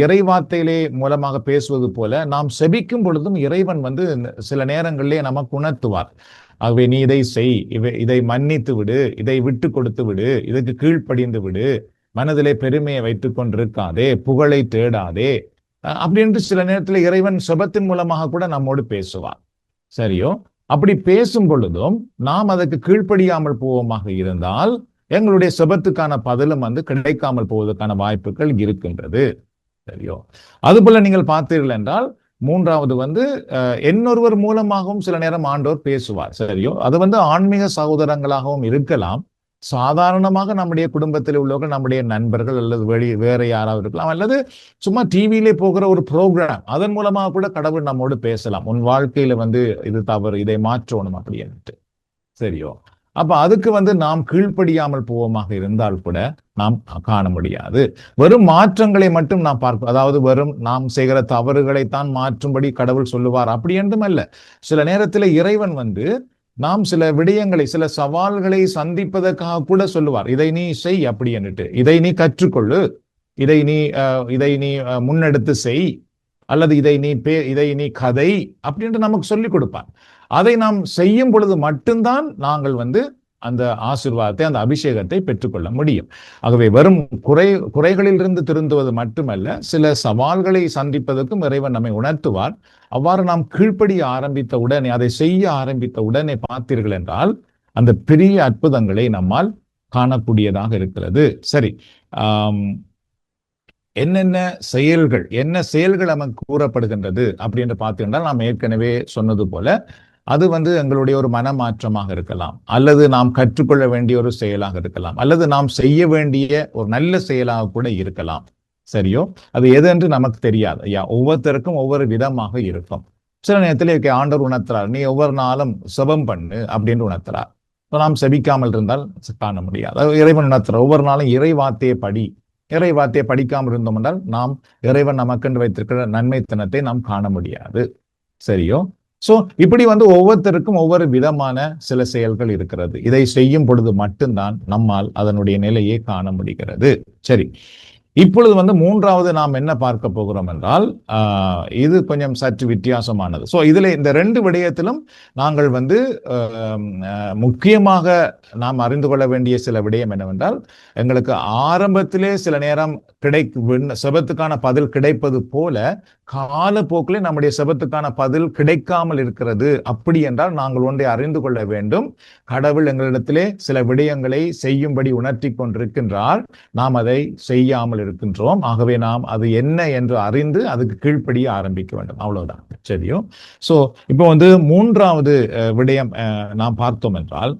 இறைவார்த்தையிலே மூலமாக பேசுவது போல நாம் செபிக்கும் பொழுதும் இறைவன் வந்து சில நேரங்களிலே நமக்கு உணர்த்துவார். ஆகவே நீ இதை செய், இதை மன்னித்து விடு, இதை விட்டு கொடுத்து விடு, இதுக்கு கீழ்ப்படிந்து விடு, மனதிலே பெருமையை வைத்துக் கொண்டிருக்காதே, புகழை தேடாதே அப்படின்ட்டு சில நேரத்தில் இறைவன் சுபத்தின் மூலமாக கூட நம்மோடு பேசுவார். சரியோ? அப்படி பேசும் பொழுதும் நாம் அதற்கு கீழ்ப்படியாமல் போவோமாக இருந்தால் எங்களுடைய சுபத்துக்கான பதிலும் வந்து கிடைக்காமல் போவதற்கான வாய்ப்புகள் இருக்கின்றது. சரியோ? அதுபோல நீங்கள் பார்த்தீர்கள் என்றால் மூன்றாவது வந்து இன்னொருவர் மூலமாகவும் சில நேரம் ஆண்டோர் பேசுவார். சரியோ? அது வந்து ஆன்மீக சகோதரங்களாகவும் இருக்கலாம், சாதாரணமாக நம்முடைய குடும்பத்தில் உள்ளவர்கள், நம்முடைய நண்பர்கள் அல்லது வேற யாராவது இருக்கலாம், அல்லது சும்மா டிவியிலே போகிற ஒரு ப்ரோக்ராம் அதன் மூலமாக கூட கடவுள் நம்மோடு பேசலாம். உன் வாழ்க்கையில வந்து இது தவறு, இதை மாற்றணும் அப்படின்ட்டு. சரியோ? அப்ப அதுக்கு வந்து நாம் கீழ்ப்படியாமல் போவோமாக இருந்தால் கூட நாம் காண முடியாது. வெறும் மாற்றங்களை மட்டும் நாம் பார்ப்போம், அதாவது வெறும் நாம் செய்கிற தவறுகளைத்தான் மாற்றும்படி கடவுள் சொல்லுவார் அப்படி என்றும் அல்ல. சில நேரத்தில் இறைவன் வந்து நாம் சில விடயங்களை, சில சவால்களை சந்திப்பதற்காக கூட சொல்லுவார், இதை நீ செய் அப்படி என்றுட்டு, இதை நீ கற்றுக்கொள்ளு, இதை நீ முன்னெடுத்து செய், அல்லது இதை நீ கதை அப்படின்ட்டு நமக்கு சொல்லிக் கொடுப்பார். அதை நாம் செய்யும் பொழுது மட்டும்தான் நாங்கள் வந்து அந்த ஆசீர்வாதத்தை, அந்த அபிஷேகத்தை பெற்றுக்கொள்ள முடியும். ஆகவே வெறும் குறைகளிலிருந்து திருந்துவது மட்டுமல்ல, சில சவால்களை சந்திப்பதற்கும் இறைவன் நம்மை உணர்த்துவார். அவ்வாறு நாம் கீழ்ப்படிய ஆரம்பித்த உடனே, அதை செய்ய ஆரம்பித்த உடனே பார்த்தீர்கள் என்றால் அந்த பெரிய அற்புதங்களை நம்மால் காணக்கூடியதாக இருக்கிறது. சரி, என்னென்ன செயல்கள் நமக்கு கூறப்படுகின்றது அப்படின்னு பார்த்தீங்கன்னா, நாம் ஏற்கனவே சொன்னது போல அது வந்து எங்களுடைய ஒரு மனமாற்றமாக இருக்கலாம், அல்லது நாம் கற்றுக்கொள்ள வேண்டிய ஒரு செயலாக இருக்கலாம், அல்லது நாம் செய்ய வேண்டிய ஒரு நல்ல செயலாக கூட இருக்கலாம். சரியோ? அது எது என்று நமக்கு தெரியாது. ஒவ்வொருத்தருக்கும் ஒவ்வொரு விதமாக இருக்கும். சில நேரத்தில் ஆண்டவர் உணர்த்துறார், நீ ஒவ்வொரு நாளும் செபம் பண்ணு அப்படின்னு உணர்த்துறார். நாம் செபிக்காமல் இருந்தால் காண முடியாது. இறைவன் உணர்த்துறார், ஒவ்வொரு நாளும் இறைவார்த்தையை படிக்காமல் இருந்தோம் என்றால் நாம் இறைவன் நமக்கென்று வைத்திருக்கிற நன்மைத்தனத்தை நாம் காண முடியாது. சரியோ? சோ இப்படி வந்து ஒவ்வொருத்தருக்கும் ஒவ்வொரு விதமான சில செயல்கள் இருக்கிறது. இதை செய்யும் பொழுது மட்டும்தான் நம்மால் அதனுடைய நிலையை காண முடிகிறது. சரி, இப்பொழுது வந்து மூன்றாவது நாம் என்ன பார்க்க போகிறோம் என்றால் இது கொஞ்சம் சற்று வித்தியாசமானது. ஸோ இதுல இந்த ரெண்டு விடயத்திலும் நாங்கள் வந்து முக்கியமாக நாம் அறிந்து கொள்ள வேண்டிய சில விடயம் என்னவென்றால், எங்களுக்கு ஆரம்பத்திலே சில நேரம் செபத்துக்கான பதில் கிடைப்பது போல காலப்போக்கிலே நம்முடைய செபத்துக்கான பதில் கிடைக்காமல் இருக்கிறது. அப்படி என்றால் நாங்கள் ஒன்றை அறிந்து கொள்ள வேண்டும், கடவுள் எங்களிடத்திலே சில விடயங்களை செய்யும்படி உணர்த்தி கொண்டிருக்கின்றார், நாம் அதை செய்யாமல் இருக்கின்றோம். ஆகவே நாம் அது என்ன என்று அறிந்து அதுக்கு கீழ்ப்படிய ஆரம்பிக்க வேண்டும். அவ்வளவுதான். சரியோ? சோ இப்போ வந்து மூன்றாவது விடயம் நாம் பார்த்தோம் என்றால்,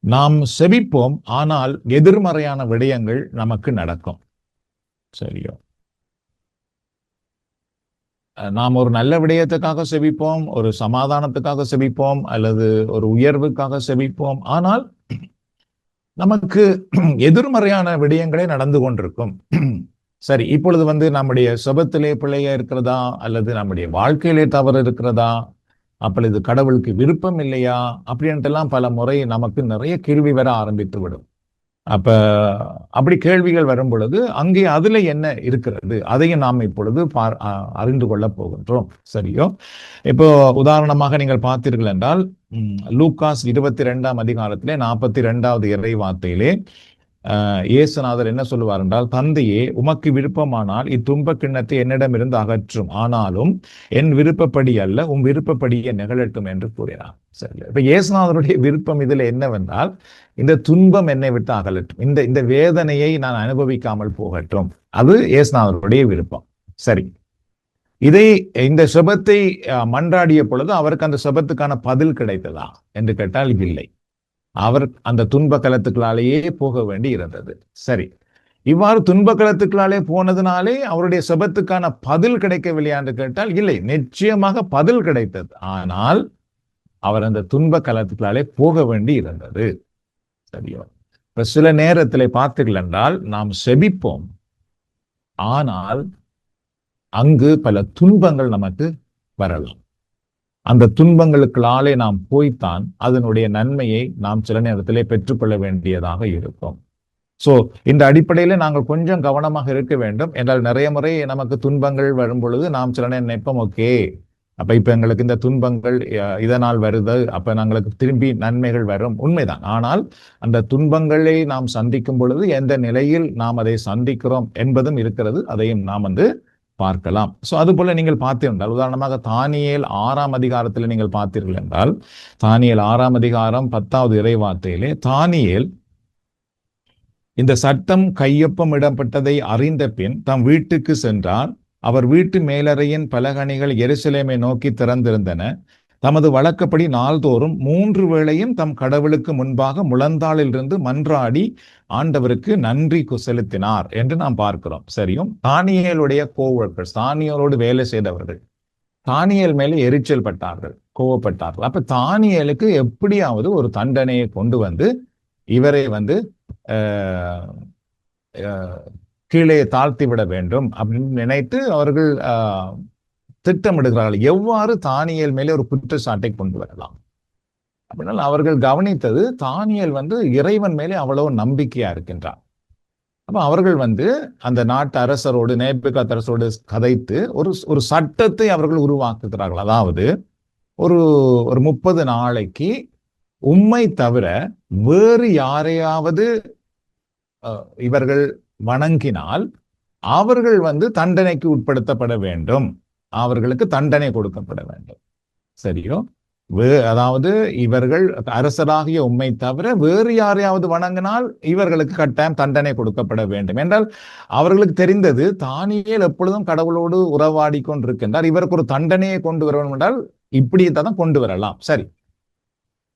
நாம் செபிப்போம், ஆனால் எதிர்மறையான விடயங்கள் நமக்கு நடக்கும். சரியோ? நாம் ஒரு நல்ல விடயத்துக்காக செபிப்போம், ஒரு சமாதானத்துக்காக செபிப்போம், அல்லது ஒரு உயர்வுக்காக செபிப்போம், ஆனால் நமக்கு எதிர்மறையான விடயங்களே நடந்து கொண்டிருக்கும். சரி, இப்பொழுது வந்து நம்முடைய செபத்திலே பிள்ளையா இருக்கிறதா, அல்லது நம்முடைய வாழ்க்கையிலே தவறு இருக்கிறதா, அப்பொழுது கடவுளுக்கு விருப்பம் இல்லையா அப்படின்ட்டுலாம் பல முறை நமக்கு நிறைய கேள்வி வர ஆரம்பித்து விடும். அப்படி கேள்விகள் வரும் பொழுது அங்கே அதுல என்ன இருக்கிறது, அதையும் நாம் இப்பொழுது அறிந்து கொள்ள போகின்றோம். சரியோ? இப்போ உதாரணமாக நீங்கள் பார்த்தீர்கள் என்றால், லூக்காஸ் 22ஆம் அதிகாரத்திலே 42வது இறை வார்த்தையிலே இயேசுநாதர் என்ன சொல்லுவார் என்றால், தந்தையே, உமக்கு விருப்பமானால் இத்துன்ப கிண்ணத்தை என்னிடமிருந்து அகற்றும், ஆனாலும் என் விருப்பப்படி அல்ல, உம் விருப்பப்படியே நிகழட்டும் என்று கூறினார். சரி, இப்ப இயேசுநாதருடைய விருப்பம் இதுல என்னவென்றால், இந்த துன்பம் என்னை விட்டு அகலட்டும், இந்த வேதனையை நான் அனுபவிக்காமல் போகட்டும், அது இயேசுநாதருடைய விருப்பம். சரி, இந்த செபத்தை மன்றாடிய பொழுது அவருக்கு அந்த செபத்துக்கான பதில் கிடைத்ததா என்று கேட்டால் இல்லை. அவர் அந்த துன்ப களத்துக்களாலேயே போக வேண்டி இருந்தது. சரி, இவ்வாறு துன்ப களத்துக்களாலே போனதுனாலே அவருடைய செபத்துக்கான பதில் கிடைக்கவில்லையா என்று கேட்டால் இல்லை, நிச்சயமாக பதில் கிடைத்தது. ஆனால் அவர் அந்த துன்ப களத்துக்களாலே போக வேண்டி இருந்தது. சரியோ? இப்ப சில நேரத்தில் பார்த்தீர்கள் என்றால் நாம் செபிப்போம், ஆனால் அங்கு பல துன்பங்கள் நமக்கு வரலாம். அந்த துன்பங்களுக்குள்ளாலே நாம் போய்த்தான் அதனுடைய நன்மையை நாம் சில நேரத்திலே பெற்றுக்கொள்ள வேண்டியதாக இருக்கும். சோ இந்த அடிப்படையில நாங்கள் கொஞ்சம் கவனமாக இருக்க வேண்டும். என்றால் நிறைய முறை நமக்கு துன்பங்கள் வரும் பொழுது நாம் சில நேரம் நினைப்போம், ஓகே அப்ப இப்ப எங்களுக்கு இந்த துன்பங்கள் இதனால் வருது, அப்ப நாங்களுக்கு திரும்பி நன்மைகள் வரும். உண்மைதான். ஆனால் அந்த துன்பங்களை நாம் சந்திக்கும் பொழுது எந்த நிலையில் நாம் அதை சந்திக்கிறோம் என்பதும் இருக்கிறது. அதையும் நாம் பார்க்கலாம். சோ அது போல நீங்கள் பார்த்தீர்கள், உதாரணமாக தானியேல் 6ஆம் அதிகாரத்தில் நீங்கள் பார்த்தீர்கள் என்றால், தானியேல் 6ஆம் அதிகாரம் 10வது இறைவார்த்தையிலே தானியேல் இந்த சட்டம் கையொப்பம் இடப்பட்டதை அறிந்த பின் தம் வீட்டுக்கு சென்றார். அவர் வீட்டு மேலறையின் பலகணிகள் எருசலேமை நோக்கி திறந்திருந்தன. தமது வழக்கப்படி நாள்தோறும் 3 வேளையும் தம் கடவுளுக்கு முன்பாக முழந்தாளிலிருந்து மன்றாடி ஆண்டவருக்கு நன்றி செலுத்தினார் என்று நாம் பார்க்கிறோம். சரியும், தானியேலுடைய கோவர்க்கர்ஸ், தானியேலோடு வேலை செய்தவர்கள் தானியேல் மேலே எரிச்சல் பட்டார்கள், கோவப்பட்டார்கள். அப்ப தானியேலுக்கு எப்படியாவது ஒரு தண்டனையை கொண்டு வந்து இவரை கீழே தாழ்த்தி விட வேண்டும் அப்படின்னு நினைத்து அவர்கள் திட்டமிடுகிறார்கள். எவ்வாறு தானியேல் மேலே ஒரு குற்றச்சாட்டை கொண்டு வரலாம் அப்படின்னா, அவர்கள் கவனித்தது தானியேல் இறைவன் மேலே அவ்வளவு நம்பிக்கையா இருக்கின்றார். அப்ப அவர்கள் அந்த நாட்டு அரசரோடு, நேபுகாத் அரசரோடு கதைத்து ஒரு சட்டத்தை அவர்கள் உருவாக்குகிறார்கள். அதாவது ஒரு 30 நாளைக்கு உம்மை தவிர வேறு யாரையாவது இவர்கள் வணங்கினால் அவர்கள் தண்டனைக்கு உட்படுத்தப்பட வேண்டும், அவர்களுக்கு தண்டனை கொடுக்கப்பட வேண்டும். சரியோ? அதாவது இவர்கள் அரசராகிய உம்மை தவிர வேறு யாரையாவது வணங்கினால் இவர்களுக்கு கட்டாயம் தண்டனை கொடுக்கப்பட வேண்டும் என்றால் அவர்களுக்கு தெரிந்தது தானியேல் எப்பொழுதும் கடவுளோடு உறவாடி கொண்டிருக்கின்றார், இவருக்கு ஒரு தண்டனையை கொண்டு வர வேண்டும் என்றால் இப்படித்தான் கொண்டு வரலாம். சரி,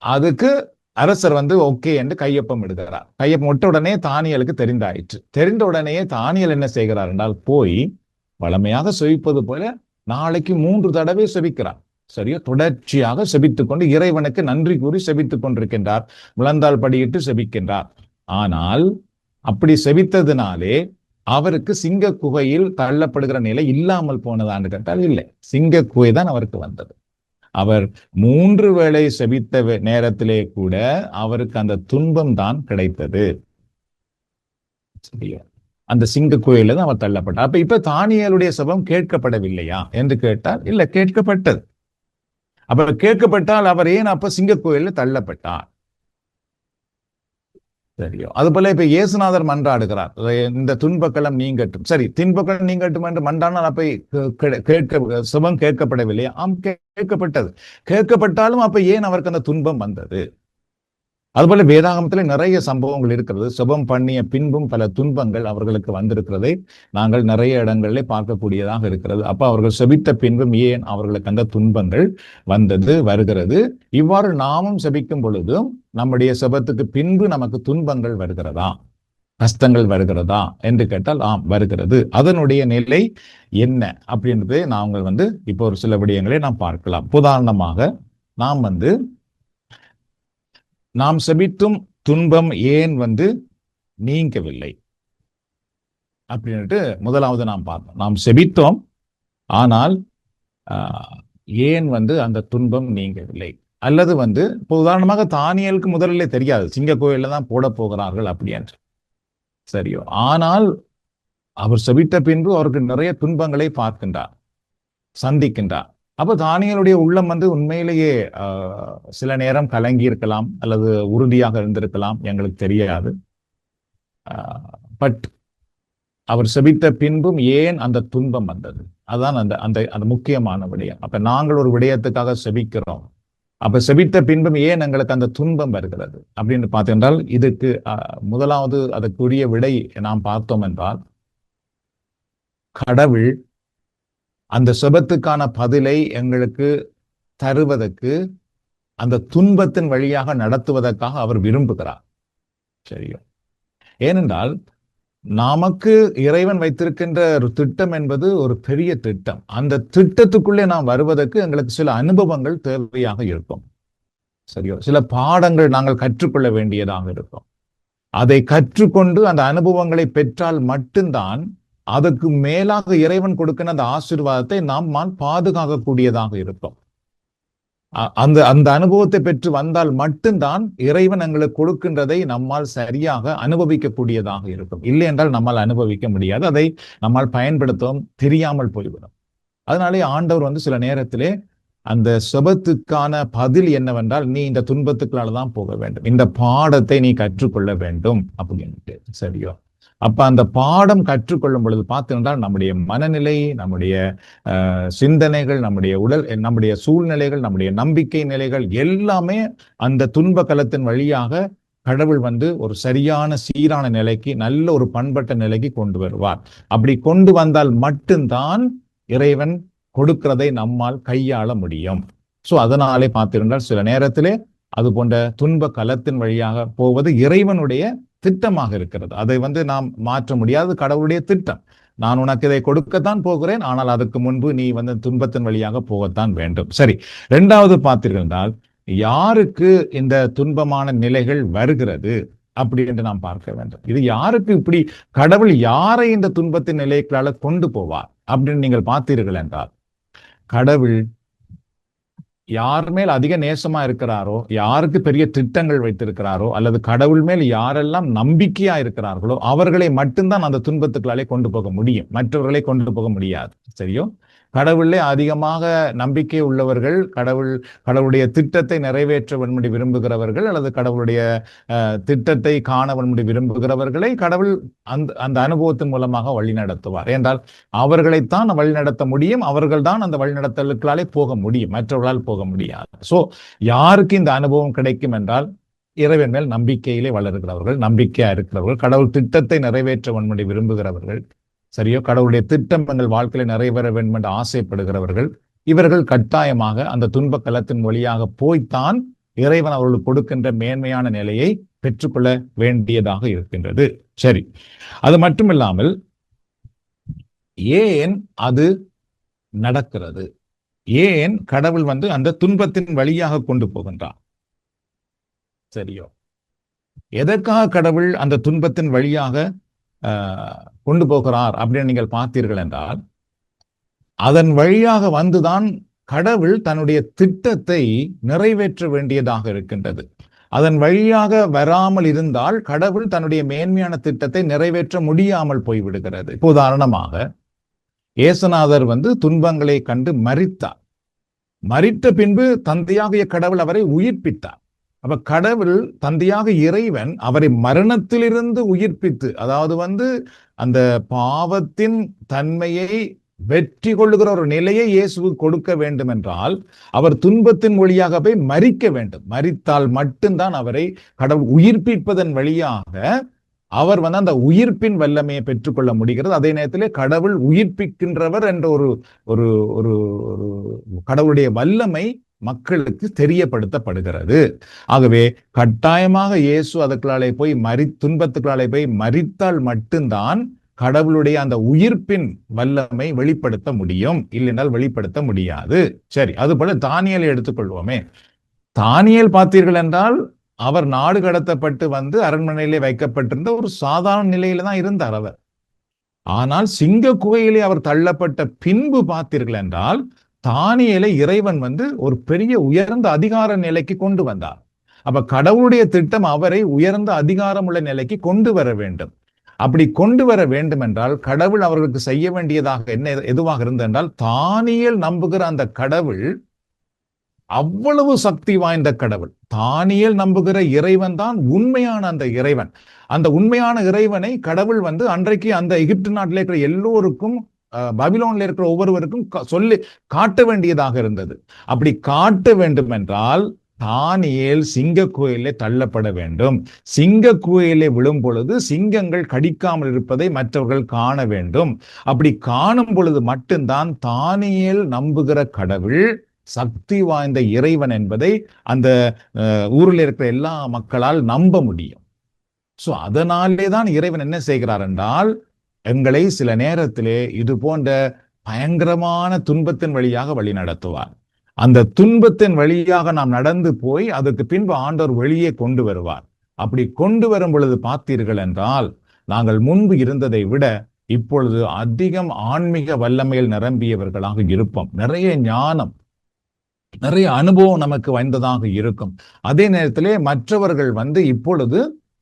அதுக்கு அரசர் ஓகே என்று கையொப்பம் இடுகிறார். கையொப்பம் விட்ட உடனே தானியலுக்கு தெரிந்தாயிற்று. தெரிந்த உடனே தானியல் என்ன செய்கிறார் என்றால், போய் வளமையாக செபிப்பது போல நாளைக்கு 3 தடவை செபிக்கிறார். சரியா? தொடர்ச்சியாக செபித்துக் கொண்டு இறைவனுக்கு நன்றி கூறி செபித்துக் கொண்டிருக்கின்றார், முழந்தாள் படியிட்டு செபிக்கின்றார். ஆனால் அப்படி செபித்ததினாலே அவருக்கு சிங்க குகையில் தள்ளப்படுகிற நிலை இல்லாமல் போனதான்னு கேட்டால் இல்லை, சிங்க குகை தான் அவருக்கு வந்தது. அவர் 3 வேளை செபித்த நேரத்திலே கூட அவருக்கு அந்த துன்பம் தான் கிடைத்தது. சரியா? அந்த சிங்க குகையில தான் அவர் தள்ளப்பட்டார். அப்ப இப்ப தானியேலுடைய செபம் கேட்கப்படவில்லையா என்று கேட்டால் இல்ல, கேட்கப்பட்டது. அப்ப கேட்கப்பட்டால் அவர் ஏன் அப்ப சிங்க குகையில தள்ளப்பட்டார்? சரியோ? அது போல இப்ப இயேசுநாதர் மன்றாடுகிறார், இந்த துன்பக்களம் நீங்கட்டும். சரி, துன்பக்களம் நீங்கட்டும் என்று மன்றாடினால் அப்ப சுபம் கேட்கப்படவில்லையா? ஆம், கேட்கப்பட்டது. கேட்கப்பட்டாலும் அப்ப ஏன் அவருக்கு அந்த துன்பம் வந்தது? அதுபோல வேதாகமத்துல நிறைய சம்பவங்கள் இருக்கிறது. சுபம் பண்ணிய பின்பும் பல துன்பங்கள் அவர்களுக்கு வந்திருக்கிறதை நாங்கள் நிறைய இடங்களிலே பார்க்கக்கூடியதாக இருக்கிறது. அப்ப அவர்கள் செபித்த பின்பும் ஏன் அவர்களுக்கு அந்த துன்பங்கள் வருகிறது? இவ்வாறு நாமும் செபிக்கும் பொழுதும் நம்முடைய செபத்துக்கு பின்பு நமக்கு துன்பங்கள் வருகிறதா, கஷ்டங்கள் வருகிறதா என்று கேட்டால் ஆம், வருகிறது. அதனுடைய நிலை என்ன அப்படின்றது நாங்கள் இப்போ ஒரு சில விடயங்களை நாம் பார்க்கலாம். உதாரணமாக நாம் செபித்தும் துன்பம் ஏன் நீங்கவில்லை அப்படின்ட்டு முதலாவது நாம் பார்த்தோம். நாம் செபித்தோம், ஆனால் ஏன் அந்த துன்பம் நீங்கவில்லை? அல்லது இப்போ உதாரணமாக தானியேலுக்கு முதலிலே தெரியாது சிங்க கோயில தான் போட போகிறார்கள் அப்படி என்று. சரியோ? ஆனால் அவர் செபித்த பின்பு அவருக்கு நிறைய துன்பங்களை பார்க்கின்றார், சந்திக்கின்றார். அப்ப தானியேலுடைய உள்ளம் உண்மையிலேயே சில நேரம் கலங்கி இருக்கலாம், அல்லது உறுதியாக இருந்திருக்கலாம், எங்களுக்கு தெரியாது. பட் அவர் செபித்த பின்பும் ஏன் அந்த துன்பம் வந்தது? அதான் அந்த அந்த அந்த முக்கியமான விடயம். அப்ப நாங்கள் ஒரு விடயத்துக்காக செபிக்கிறோம், அப்ப செபித்த பின்பும் ஏன் எங்களுக்கு அந்த துன்பம் வருகிறது அப்படின்னு பார்த்தென்றால், இதுக்கு முதலாவது அதற்குரிய விடை நாம் பார்த்தோம் என்றால், கடவுள் அந்த செபத்துக்கான பதிலை எங்களுக்கு தருவதற்கு அந்த துன்பத்தின் வழியாக நடத்துவதற்காக அவர் விரும்புகிறார். சரியோ? ஏனென்றால் நமக்கு இறைவன் வைத்திருக்கின்ற ஒரு திட்டம் என்பது ஒரு பெரிய திட்டம். அந்த திட்டத்துக்குள்ளே நாம் வருவதற்கு எங்களுக்கு சில அனுபவங்கள் தேவையாக இருக்கும். சரியோ? சில பாடங்கள் நாங்கள் கற்றுக்கொள்ள வேண்டியதாக இருக்கும். அதை கற்றுக்கொண்டு அந்த அனுபவங்களை பெற்றால் மட்டும்தான் அதுக்கு மேலாக இறைவன் கொடுக்கிற அந்த ஆசீர்வாதத்தை நாம் பாதுகாக்கக்கூடியதாக இருக்கும். அந்த அந்த அனுபவத்தை பெற்று வந்தால் மட்டும்தான் இறைவன் எங்களுக்கு கொடுக்கின்றதை நம்மால் சரியாக அனுபவிக்கக்கூடியதாக இருக்கும். இல்லை என்றால் நம்மால் அனுபவிக்க முடியாது. அதை நம்மால் பயன்படுத்தவும் தெரியாமல் போய்விடும். அதனாலே ஆண்டவர் சில நேரத்திலே அந்த சுபத்துக்கான பதில் என்னவென்றால், நீ இந்த துன்பத்துக்களால தான் போக வேண்டும், இந்த பாடத்தை நீ கற்றுக்கொள்ள வேண்டும் அப்படின்ட்டு. சரியோ? அப்ப அந்த பாடம் கற்றுக்கொள்ளும் பொழுது பார்த்தீங்கன்னா நம்முடைய மனநிலை, நம்முடைய சிந்தனைகள், நம்முடைய உடல், நம்முடைய சூழ்நிலைகள், நம்முடைய நம்பிக்கை நிலைகள் எல்லாமே அந்த துன்ப களத்தின் வழியாக கடவுள் ஒரு சரியான சீரான நிலைக்கு, நல்ல ஒரு பண்பட்ட நிலைக்கு கொண்டு வருவார். அப்படி கொண்டு வந்தால் மட்டும்தான் இறைவன் கொடுக்கிறதை நம்மால் கையாள முடியும். சோ அதனாலே பார்த்திருந்தால் சில நேரத்திலே அது போன்ற துன்ப களத்தின் வழியாக போவது இறைவனுடைய திட்டமாக இருக்கிறது. அதை நாம் மாற்ற முடியாது. கடவுளுடைய திட்டம். நான் உனக்கு இதை கொடுக்கத்தான் போகிறேன், ஆனால் அதுக்கு முன்பு நீ துன்பத்தின் வழியாக போகத்தான் வேண்டும். சரி, இரண்டாவது பார்த்தீர்கள் என்றால், யாருக்கு இந்த துன்பமான நிலைகள் வருகிறது அப்படி என்று நாம் பார்க்க வேண்டும். இது யாருக்கு இப்படி கடவுள் யாரை இந்த துன்பத்தின் நிலைகளால கொண்டு போவார் அப்படின்னு நீங்கள் பார்த்தீர்கள் என்றால், கடவுள் யார் மேல் அதிக நேசமா இருக்கிறாரோ, யாருக்கு பெரிய திட்டங்கள் வைத்திருக்கிறாரோ, அல்லது கடவுள் மேல் யாரெல்லாம் நம்பிக்கையா இருக்கிறார்களோ அவர்களை மட்டும்தான் அந்த துன்பத்துக்களாலே கொண்டு போக முடியும். மற்றவர்களை கொண்டு போக முடியாது. சரியோ? கடவுளே அதிகமாக நம்பிக்கை உள்ளவர்கள், கடவுளுடைய திட்டத்தை நிறைவேற்ற வன்முடி விரும்புகிறவர்கள், அல்லது கடவுளுடைய திட்டத்தை காண வன்முடி விரும்புகிறவர்களை கடவுள் அந்த அனுபவத்தின் மூலமாக வழிநடத்துவார். என்றால் அவர்களைத்தான் வழிநடத்த முடியும். அவர்கள் தான் அந்த வழிநடத்தலுக்களாலே போக முடியும், மற்றவர்களால் போக முடியாது. சோ யாருக்கு இந்த அனுபவம் கிடைக்கும் என்றால், இறைவன் மேல் நம்பிக்கையிலே வளர்கிறவர்கள், நம்பிக்கையா இருக்கிறவர்கள், கடவுள் திட்டத்தை நிறைவேற்ற வன்முடி விரும்புகிறவர்கள், சரியோ, கடவுளுடைய திட்டம் எங்கள் வாழ்க்கையில நிறைவேற வேண்டும் என்று ஆசைப்படுகிறவர்கள், இவர்கள் கட்டாயமாக அந்த துன்ப களத்தின் வழியாக போய்த்தான் இறைவன் அவர்களுக்கு கொடுக்கின்ற மேன்மையான நிலையை பெற்றுக்கொள்ள வேண்டியதாக இருக்கின்றது. சரி, அது மட்டுமில்லாமல் ஏன் அது நடக்கிறது? ஏன் கடவுள் அந்த துன்பத்தின் வழியாக கொண்டு போகின்றார்? சரியோ? எதற்காக கடவுள் அந்த துன்பத்தின் வழியாக கொண்டு போகிறார் அப்படின்னு நீங்கள் பார்த்தீர்கள் என்றால், அதன் வழியாக வந்துதான் கடவுள் தன்னுடைய திட்டத்தை நிறைவேற்ற வேண்டியதாக இருக்கின்றது. அதன் வழியாக வராமல் இருந்தால் கடவுள் தன்னுடைய மேன்மையான திட்டத்தை நிறைவேற்ற முடியாமல் போய்விடுகிறது. இப்போ உதாரணமாக இயேசுநாதர் துன்பங்களை கண்டு மரித்தார். மரித்த பின்பு தந்தையாகிய கடவுள் அவரை உயிர்ப்பித்தார். அப்ப கடவுள் தந்தையாக இறைவன் அவரை மரணத்திலிருந்து உயிர்ப்பித்து, அதாவது அந்த பாவத்தின் தன்மையை வெற்றி கொள்ளுகிற ஒரு நிலையை இயேசுவுக்கு கொடுக்க வேண்டும் என்றால் அவர் துன்பத்தின் வழியாக போய் மரிக்க வேண்டும். மரித்தால் மட்டும்தான் அவரை கடவுள் உயிர்ப்பிப்பதன் வழியாக அவர் அந்த உயிர்ப்பின் வல்லமையை பெற்றுக்கொள்ள முடிகிறது. அதே நேரத்திலே கடவுள் உயிர்ப்பிக்கின்றவர் என்ற ஒரு கடவுளுடைய வல்லமை மக்களுக்கு தெரியப்படுத்தப்படுகிறது. ஆகவே கட்டாயமாக இயேசு அதுக்களாலே போய் துன்பத்துக்களாலே போய் மரித்தால் மட்டும்தான் கடவுளுடைய அந்த உயிர்ப்பின் வல்லமை வெளிப்படுத்த முடியும். இல்லைனால் வெளிப்படுத்த முடியாது. சரி, அதுபோல தானியேலை எடுத்துக்கொள்வோமே. தானியேல் பார்த்தீர்கள் என்றால் அவர் நாடு கடத்தப்பட்டு அரண்மனையிலே வைக்கப்பட்டிருந்த ஒரு சாதாரண நிலையில தான் இருந்தார் அவர். ஆனால் சிங்க குகையிலே அவர் தள்ளப்பட்ட பின்பு பார்த்தீர்கள் என்றால் தானியேலை இறைவன் ஒரு பெரிய உயர்ந்த அதிகார நிலைக்கு கொண்டு வந்தார். அப்ப கடவுளுடைய திட்டம் அவரை உயர்ந்த அதிகாரமுள்ள நிலைக்கு கொண்டு வர வேண்டும். அப்படி கொண்டு வர வேண்டும் என்றால் கடவுள் அவர்களுக்கு செய்ய வேண்டியதாக எதுவாக இருந்தென்றால், தானியேல் நம்புகிற அந்த கடவுள் அவ்வளவு சக்தி வாய்ந்த கடவுள். தானியேல் நம்புகிற இறைவன் தான் உண்மையான அந்த இறைவன். அந்த உண்மையான இறைவனை கடவுள் அன்றைக்கு அந்த எகிப்து நாட்டில் இருக்கிற எல்லோருக்கும், பபிலோன்ல இருக்கிற ஒவ்வொருவருக்கும் சொல்லி காட்ட வேண்டியதாக இருந்தது. அப்படி காட்ட வேண்டும் என்றால் தானியேல் சிங்க குகையிலே தள்ளப்பட வேண்டும். சிங்க குகையிலே விழும் பொழுது சிங்கங்கள் கடிக்காமல் இருப்பதை மற்றவர்கள் காண வேண்டும். அப்படி காணும் பொழுது மட்டும்தான் தானியேல் நம்புகிற கடவுள் சக்தி வாய்ந்த இறைவன் என்பதை அந்த ஊரில் இருக்கிற எல்லா மக்களால் நம்ப முடியும். சோ அதனாலே தான் இறைவன் என்ன செய்கிறார் என்றால், எங்களை சில நேரத்திலே இது போன்ற பயங்கரமான துன்பத்தின் வழியாக வழி நடத்துவார். அந்த துன்பத்தின் வழியாக நாம் நடந்து போய் அதற்கு பின்பு ஆண்டவர் வெளியே கொண்டு வருவார். அப்படி கொண்டு வரும் பொழுது பார்த்தீர்கள் என்றால், நாங்கள் முன்பு இருந்ததை விட இப்பொழுது அதிகம் ஆன்மீக வல்லமையில் நிரம்பியவர்களாக இருப்போம். நிறைய ஞானம், நிறைய அனுபவம் நமக்கு வாய்ந்ததாக இருக்கும். அதே நேரத்திலே மற்றவர்கள் இப்பொழுது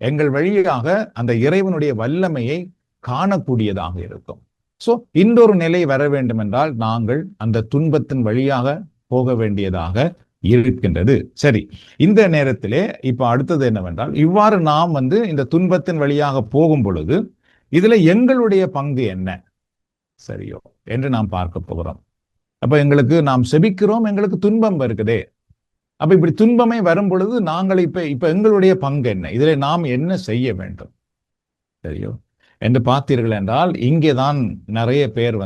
எங்கள் வழியாக அந்த இறைவனுடைய வல்லமையை காணக்கூடியதாக இருக்கும். சோ இன்னொரு நிலை வர வேண்டும் என்றால் நாங்கள் அந்த துன்பத்தின் வழியாக போக வேண்டியதாக இருக்கின்றது. சரி, இந்த நேரத்திலே இப்ப அடுத்தது என்னவென்றால், இவ்வாறு நாம் இந்த துன்பத்தின் வழியாக போகும் பொழுது இதுல எங்களுடைய பங்கு என்ன சரியோ என்று நாம் பார்க்க போகிறோம். அப்ப எங்களுக்கு நாம் செபிக்கிறோம், எங்களுக்கு துன்பம் வருகிறதே. அப்ப இப்படி துன்பமே வரும் பொழுது நாங்கள் இப்ப எங்களுடைய பங்கு என்ன, இதுல நாம் என்ன செய்ய வேண்டும் சரியோ என்று பார்த்தீர்கள் என்றால், இங்கேதான் நிறைய பேர்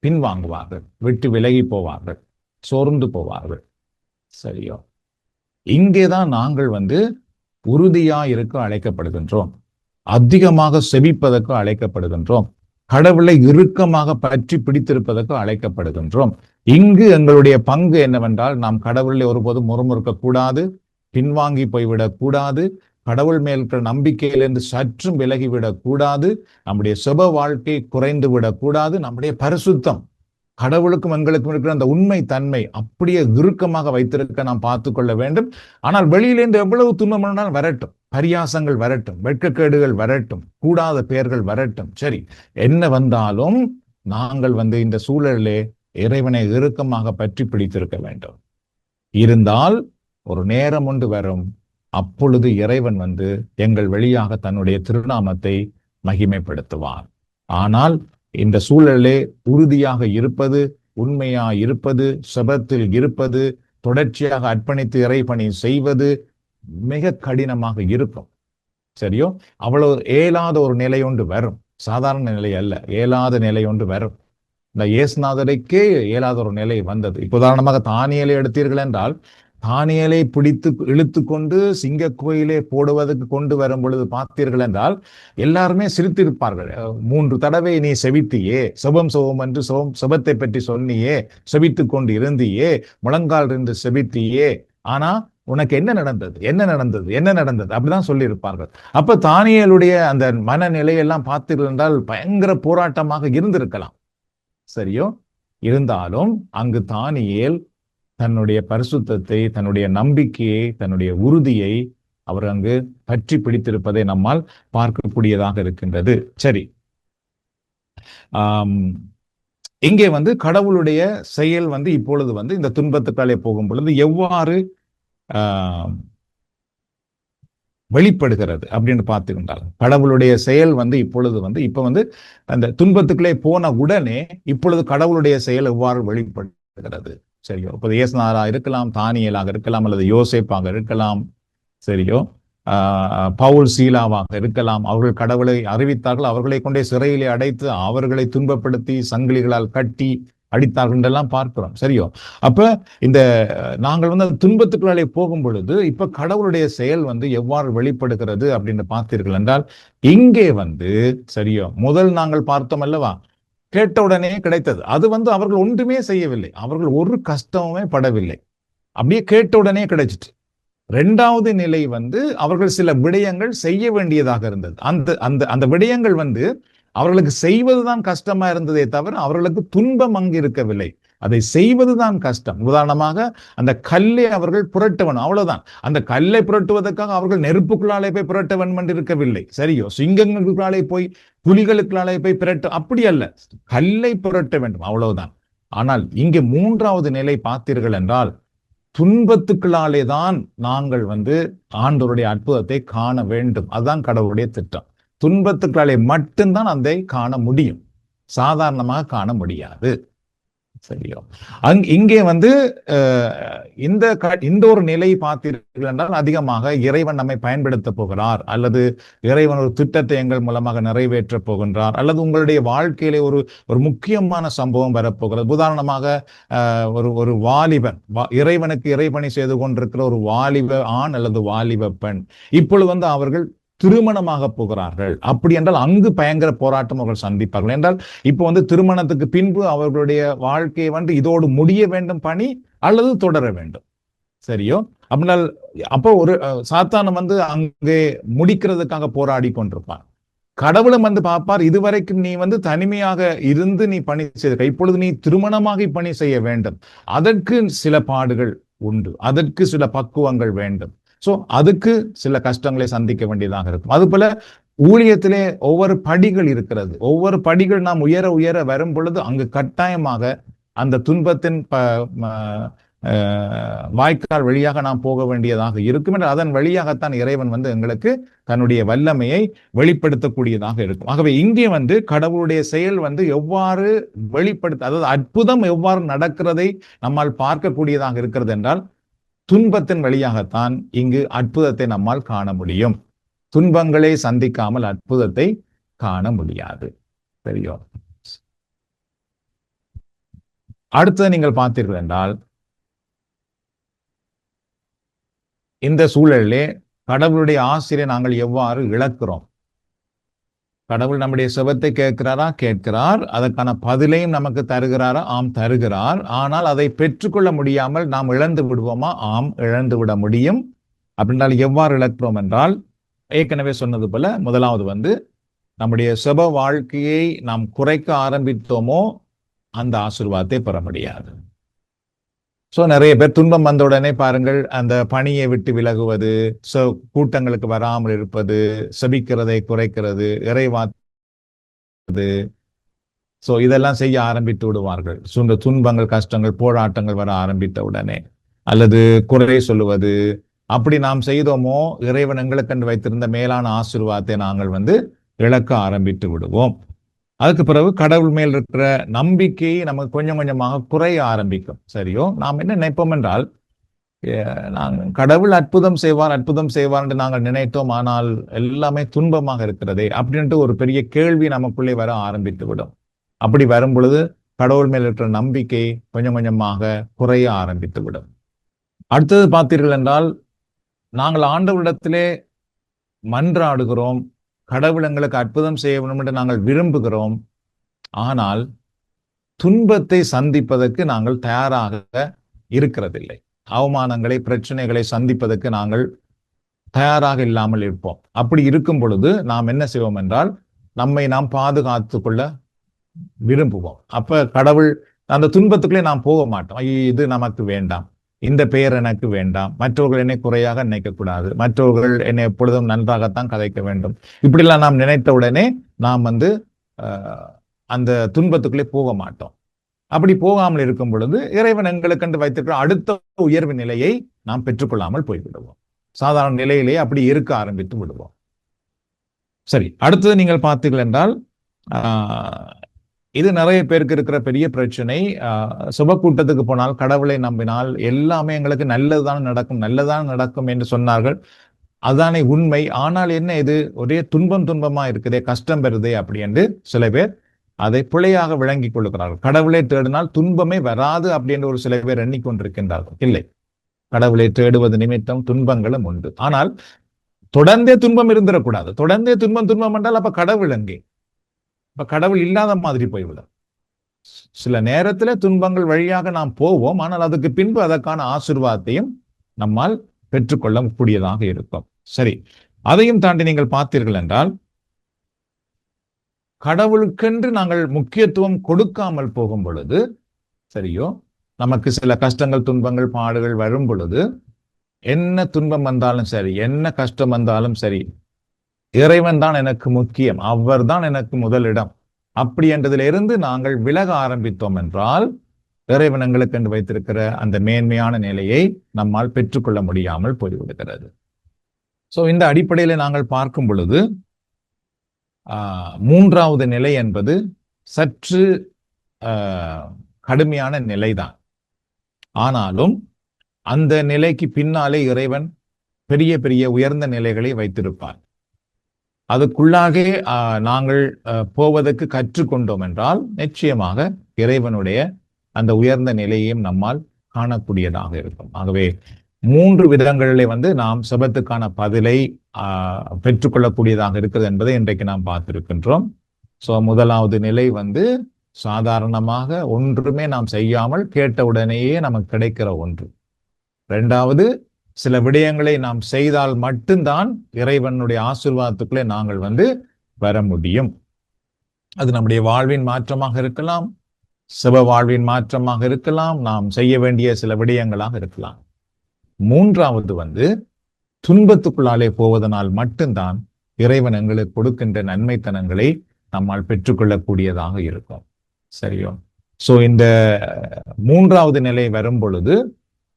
பின்வாங்குவார்கள், விட்டு விலகி போவார்கள், சோர்ந்து போவார்கள். சரியோ, இங்கேதான் நாங்கள் உறுதியா இருக்க அழைக்கப்படுகின்றோம், அதிகமாக செபிப்பதற்கு அழைக்கப்படுகின்றோம், கடவுளை இறுக்கமாக பற்றி பிடித்திருப்பதற்கு அழைக்கப்படுகின்றோம். இங்கு எங்களுடைய பங்கு என்னவென்றால், நாம் கடவுளை ஒருபோதும் முறுமுறுக்க கூடாது, பின்வாங்கி போய்விடக் கூடாது, கடவுள் மேல் இருக்கிற நம்பிக்கையிலிருந்து சற்றும் விலகிவிடக் கூடாது, நம்முடைய சுப வாழ்க்கை குறைந்து விடக்கூடாது, நம்முடைய பரிசுத்தம், கடவுளுக்கும் எங்களுக்கும் இருக்கிற அந்த உண்மை தன்மை அப்படியே இறுக்கமாக வைத்திருக்க நாம் பார்த்து கொள்ள வேண்டும். ஆனால் வெளியிலிருந்து எவ்வளவு துன்பம் வரட்டும், பரியாசங்கள் வரட்டும், வெட்கக்கேடுகள் வரட்டும், கூடாத பெயர்கள் வரட்டும், சரி என்ன வந்தாலும் நாங்கள் இந்த சூழலிலே இறைவனை இறுக்கமாக பற்றி பிடித்திருக்க வேண்டும். இருந்தால் ஒரு நேரம் ஒன்று வரும், அப்பொழுது இறைவன் எங்கள் வழியாக தன்னுடைய திருநாமத்தை மகிமைப்படுத்துவார். ஆனால் இந்த சூழலே உறுதியாக இருப்பது, உண்மையா இருப்பது, செபத்தில் இருப்பது, தொடர்ச்சியாக அர்ப்பணித்து இறைபணி செய்வது மிக கடினமாக இருக்கும். சரியோ, அவ்வளவு இயலாத ஒரு நிலை ஒன்று வரும், சாதாரண நிலை அல்ல, இயலாத நிலை ஒன்று வரும். இந்த இயேசுநாதருக்கே இயலாத ஒரு நிலை வந்தது. இப்போ உதாரணமாக தானியேலை எடுத்தீர்கள் என்றால், தானியேலை பிடித்து இழுத்து கொண்டு சிங்க கோயிலே போடுவதற்கு கொண்டு வரும் பொழுது பார்த்தீர்கள் என்றால் எல்லாருமே சிரித்திருப்பார்கள். 3 தடவை நீ செபித்தியே, செபம் என்று செபத்தை பற்றி சொன்னியே, செபித்து கொண்டு இருந்தியே, முழங்கால் இருந்து செபித்தியே, ஆனா உனக்கு என்ன நடந்தது, என்ன நடந்தது, என்ன நடந்தது அப்படிதான் சொல்லி இருப்பார்கள். அப்ப தானியேலுடைய அந்த மனநிலையெல்லாம் பார்த்தீர்கள் என்றால் பயங்கர போராட்டமாக இருந்திருக்கலாம். சரியோ, இருந்தாலும் அங்கு தானியேல் தன்னுடைய பரிசுத்தத்தை, தன்னுடைய நம்பிக்கையை, தன்னுடைய உறுதியை அவர் அங்கு பற்றி பிடித்திருப்பதை நம்மால் பார்க்கக்கூடியதாக இருக்கின்றது. சரி, இங்கே கடவுளுடைய செயல் இப்பொழுது இந்த துன்பத்துக்காலே போகும் பொழுது எவ்வாறு வெளிப்படுகிறது அப்படின்னு பார்த்துக்கின்றால், கடவுளுடைய செயல் இப்பொழுது இப்ப அந்த துன்பத்துக்குள்ளே போன உடனே இப்பொழுது கடவுளுடைய செயல் எவ்வாறு வெளிப்படுகிறது சரியோ. இப்போ இயேசுநாதராக இருக்கலாம், தானியேலாக இருக்கலாம், அல்லது யோசேப்பாக இருக்கலாம், சரியோ, பவுல் சீலாவாக இருக்கலாம். அவர்கள் கடவுளை அறிவித்தார்கள், அவர்களை கொண்டே சிறையிலே அடைத்து அவர்களை துன்பப்படுத்தி சங்கிலிகளால் கட்டி அடித்தார்கள் என்றெல்லாம் பார்க்கிறோம். சரியோ, அப்ப இந்த நாங்கள் துன்பத்துக்குள்ளாலே போகும் பொழுது இப்ப கடவுளுடைய செயல் எவ்வாறு வெளிப்படுகிறது அப்படின்னு பார்த்தீர்கள் என்றால், இங்கே சரியோ, முதல் நாங்கள் பார்த்தோம் அல்லவா, கேட்டவுடனே கிடைத்தது. அது அவர்கள் ஒன்றுமே செய்யவில்லை, அவர்கள் ஒரு கஷ்டமுமே படவில்லை, அப்படியே கேட்டவுடனே கிடைச்சிட்டு. 2வது நிலை அவர்கள் சில விடயங்கள் செய்ய வேண்டியதாக இருந்தது. அந்த விடயங்கள் அவர்களுக்கு செய்வதுதான் கஷ்டமா இருந்ததே தவிர அவர்களுக்கு துன்பம் அங்கு இருக்கவில்லை, அதை செய்வதுதான் கஷ்டம். உதாரணமாக அந்த கல்லை அவர்கள் புரட்ட வேணும், அவ்வளவுதான். அந்த கல்லை புரட்டுவதற்காக அவர்கள் நெருப்புக்குள்ளாலே போய் புரட்ட வேண்டும் என்று இருக்கவில்லை. சரியோ, சிங்கங்களுக்குள்ளாலே போய், புலிகளுக்குள்ளாலே போய் புரட்ட, அப்படி அல்ல, கல்லை புரட்ட வேண்டும், அவ்வளவுதான். ஆனால் இங்கே 3வது நிலை பார்த்தீர்கள் என்றால், துன்பத்துக்குள்ளாலே தான் நாங்கள் ஆண்டவருடைய அற்புதத்தை காண வேண்டும். அதுதான் கடவுளுடைய திட்டம். துன்பத்துக்குள்ளாலே மட்டும்தான் அதை காண முடியும், சாதாரணமாக காண முடியாது. சரியோ? இங்கே இந்த ஒரு நிலை பார்த்தீர்கள் என்றால் அதிகமாக இறைவன் நம்மை பயன்படுத்த போகிறார், அல்லது இறைவன் ஒரு திட்டத்தை எங்கள் மூலமாக நிறைவேற்ற போகின்றார், அல்லது உங்களுடைய வாழ்க்கையிலே ஒரு ஒரு முக்கியமான சம்பவம் வரப்போகிறது. உதாரணமாக ஒரு ஒரு வாலிபன் இறைவனுக்கு இறைபணி செய்து கொண்டிருக்கிற ஒரு வாலிப ஆண் அல்லது வாலிப பெண் இப்பொழுது அவர்கள் திருமணமாக போகிறார்கள். அப்படி என்றால் அங்கு பயங்கர போராட்டம் அவர்கள் சந்திப்பார்கள். என்றால் இப்போ திருமணத்துக்கு பின்பு அவர்களுடைய வாழ்க்கையை இதோடு முடிய வேண்டும் பணி, அல்லது தொடர வேண்டும். சரியோ? அப்படினால் அப்போ ஒரு சாத்தானம் அங்கே முடிக்கிறதுக்காக போராடி கொண்டிருப்பான். கடவுளும் பார்ப்பார், இதுவரைக்கும் நீ தனிமையாக இருந்து நீ பணி செய்த, இப்பொழுது நீ திருமணமாக பணி செய்ய வேண்டும். அதற்கு சில பாடுகள் உண்டு, அதற்கு சில பக்குவங்கள் வேண்டும். சோ அதுக்கு சில கஷ்டங்களை சந்திக்க வேண்டியதாக இருக்கும். அது போல ஊழியத்திலே ஒவ்வொரு படிகள் இருக்கிறது. ஒவ்வொரு படிகள் நாம் உயர உயர வரும் பொழுது அங்கு கட்டாயமாக அந்த துன்பத்தின் வாய்க்கால் வழியாக நாம் போக வேண்டியதாக இருக்கும். என்று அதன் வழியாகத்தான் இறைவன் எங்களுக்கு தன்னுடைய வல்லமையை வெளிப்படுத்தக்கூடியதாக இருக்கும். ஆகவே இங்கே கடவுளுடைய செயல் எவ்வாறு வெளிப்படுத்த, அதாவது அற்புதம் எவ்வாறு நடக்கிறதை நம்மால் பார்க்கக்கூடியதாக இருக்கிறது என்றால் துன்பத்தின் வழியாகத்தான் இங்கு அற்புதத்தை நம்மால் காண முடியும். துன்பங்களை சந்திக்காமல் அற்புதத்தை காண முடியாது. சரியோ? அடுத்தது நீங்கள் பார்த்தீர்கள் என்றால், இந்த சூழலிலே கடவுளுடைய ஆசிரியை நாங்கள் எவ்வாறு இழக்கிறோம்? கடவுள் நம்முடைய செபத்தை கேட்கிறாரா? கேட்கிறார். அதற்கான பதிலையும் நமக்கு தருகிறாரா? ஆம், தருகிறார். ஆனால் அதை பெற்றுக்கொள்ள முடியாமல் நாம் இழந்து விடுவோமா? ஆம், இழந்து விட முடியும். அப்படின்றால் எவ்வாறு இழக்கிறோம் என்றால், ஏற்கனவே சொன்னது போல முதலாவது நம்முடைய செப வாழ்க்கையை நாம் குறைக்க ஆரம்பித்தோமோ அந்த ஆசீர்வாதத்தை பெற முடியாது. நிறைய பேர் துன்பம் வந்த உடனே பாருங்கள், அந்த பணியை விட்டு விலகுவது, கூட்டங்களுக்கு வராமல் இருப்பது, செபிக்கிறதை குறைக்கிறது, இறைவாது, இதெல்லாம் செய்ய ஆரம்பித்து விடுவார்கள். இந்த துன்பங்கள், கஷ்டங்கள், போராட்டங்கள் வர ஆரம்பித்த உடனே, அல்லது குறை சொல்லுவது. அப்படி நாம் செய்தோமோ இறைவன் எங்களுக்கென்று வைத்திருந்த மேலான ஆசீர்வாதத்தை நாங்கள் இழக்க ஆரம்பித்து விடுவோம். அதுக்கு பிறகு கடவுள் மேல் இருக்கிற நம்பிக்கையை நமக்கு கொஞ்சம் கொஞ்சமாக குறைய ஆரம்பிக்கும். சரியோ? நாம் என்ன நினைப்போம் என்றால், கடவுள் அற்புதம் செய்வார் என்று நாங்கள் நினைத்தோம், ஆனால் எல்லாமே துன்பமாக இருக்கிறதே அப்படின்ட்டு ஒரு பெரிய கேள்வி நமக்குள்ளே வர ஆரம்பித்து விடும். அப்படி வரும் பொழுது கடவுள் மேல் இருக்கிற நம்பிக்கை கொஞ்சம் கொஞ்சமாக குறைய ஆரம்பித்து விடும். அடுத்தது பார்த்தீர்கள் என்றால், நாங்கள் ஆண்டவரிடத்திலே மன்றாடுகிறோம், கடவுள் எங்களுக்கு அற்புதம் செய்ய வேண்டும் என்று நாங்கள் விரும்புகிறோம். ஆனால் துன்பத்தை சந்திப்பதற்கு நாங்கள் தயாராக இருக்கிறதில்லை. அவமானங்களை, பிரச்சனைகளை சந்திப்பதற்கு நாங்கள் தயாராக இல்லாமல் இருப்போம். அப்படி இருக்கும் பொழுது நாம் என்ன செய்வோம் என்றால், நம்மை நாம் பாதுகாத்து கொள்ள விரும்புவோம். அப்ப கடவுள் அந்த துன்பத்துக்குள்ளே நாம் போக மாட்டோம். இது நமக்கு வேண்டாம், இந்த பெயர் எனக்கு வேண்டாம், மற்றவர்கள் என்னை குறையாக நினைக்கக்கூடாது, மற்றவர்கள் என்னை எப்பொழுதும் நன்றாகத்தான் கதைக்க வேண்டும், இப்படிலாம் நாம் நினைத்த உடனே நாம் அந்த துன்பத்துக்குள்ளே போக மாட்டோம். அப்படி போகாமல் இருக்கும் பொழுது இறைவன் எங்களுக்கென்று வைத்திருக்கிற அடுத்த உயர்வு நிலையை நாம் பெற்றுக்கொள்ளாமல் போய்விடுவோம். சாதாரண நிலையிலேயே அப்படி இருக்க ஆரம்பித்து விடுவோம். சரி, அடுத்தது நீங்கள் பார்த்தீர்கள் என்றால், இது நிறைய பேருக்கு இருக்கிற பெரிய பிரச்சனை. சுப கூட்டத்துக்கு போனால், கடவுளை நம்பினால் எல்லாமே எங்களுக்கு நல்லதுதான் நடக்கும் என்று சொன்னார்கள். அதுதானே உண்மை. ஆனால் என்ன, இது ஒரே துன்பமா இருக்குதே, கஷ்டம் பெறுதே அப்படி என்று சில பேர் அதை பிழையாக விளங்கி கொள்ளுகிறார்கள். கடவுளை தேடினால் துன்பமே வராது அப்படி என்று ஒரு சில பேர் எண்ணிக்கொண்டிருக்கின்றார்கள். இல்லை, கடவுளை தேடுவது நிமித்தம் துன்பங்களும் உண்டு. ஆனால் தொடர்ந்தே துன்பம் இருந்துடக்கூடாது. தொடர்ந்தே துன்பம் என்றால் அப்ப கடவுள் எங்கே? இப்ப கடவுள் இல்லாத மாதிரி போய்விடும். சில நேரத்துல துன்பங்கள் வழியாக நாம் போவோம், ஆனால் அதுக்கு பின்பு அதற்கான ஆசீர்வாதத்தையும் நம்மால் பெற்றுக்கொள்ள கூடியதாக இருக்கும். சரி, அதையும் தாண்டி நீங்கள் பார்த்தீர்கள் என்றால், கடவுளுக்கென்று நாங்கள் முக்கியத்துவம் கொடுக்காமல் போகும் பொழுது, சரியோ, நமக்கு சில கஷ்டங்கள், துன்பங்கள், பாடுகள் வரும் பொழுது, என்ன துன்பம் வந்தாலும் சரி, என்ன கஷ்டம் வந்தாலும் சரி, இறைவன் தான் எனக்கு முக்கியம், அவர் தான் எனக்கு முதலிடம், அப்படி என்றதிலிருந்து நாங்கள் விலக ஆரம்பித்தோம் என்றால், இறைவன் எங்களுக்கு என்று வைத்திருக்கிற அந்த மேன்மையான நிலையை நம்மால் பெற்றுக்கொள்ள முடியாமல் போய்விடுகிறது. இந்த அடிப்படையில நாங்கள் பார்க்கும் பொழுது, மூன்றாவது நிலை என்பது சற்று கடுமையான நிலைதான். ஆனாலும் அந்த நிலைக்கு பின்னாலே இறைவன் பெரிய பெரிய உயர்ந்த நிலைகளை வைத்திருப்பார். அதுக்குள்ளாக நாங்கள் போவதற்கு கற்றுக்கொண்டோம் என்றால் நிச்சயமாக இறைவனுடைய அந்த உயர்ந்த நிலையையும் நம்மால் காணக்கூடியதாக இருக்கும். ஆகவே 3 விதங்களிலே நாம் செபத்துக்கான பதிலை பெற்றுக்கொள்ளக்கூடியதாக இருக்கிறது என்பதை இன்றைக்கு நாம் பார்த்திருக்கின்றோம். ஸோ முதலாவது நிலை சாதாரணமாக ஒன்றுமே நாம் செய்யாமல் கேட்ட உடனேயே நமக்கு கிடைக்கிற ஒன்று. 2வது, சில விடயங்களை நாம் செய்தால் மட்டும்தான் இறைவனுடைய ஆசீர்வாதத்துக்குள்ளே நாங்கள் வர முடியும். அது நம்முடைய வாழ்வின் மாற்றமாக இருக்கலாம், செப வாழ்வின் மாற்றமாக இருக்கலாம், நாம் செய்ய வேண்டிய சில விடயங்களாக இருக்கலாம். 3வது துன்பத்துக்குள்ளாலே போவதனால் மட்டும்தான் இறைவன் எங்களுக்கு கொடுக்கின்ற நன்மைத்தனங்களை நம்மால் பெற்றுக்கொள்ளக்கூடியதாக இருக்கும். சரியோ? சோ இந்த 3வது நிலை வரும் பொழுது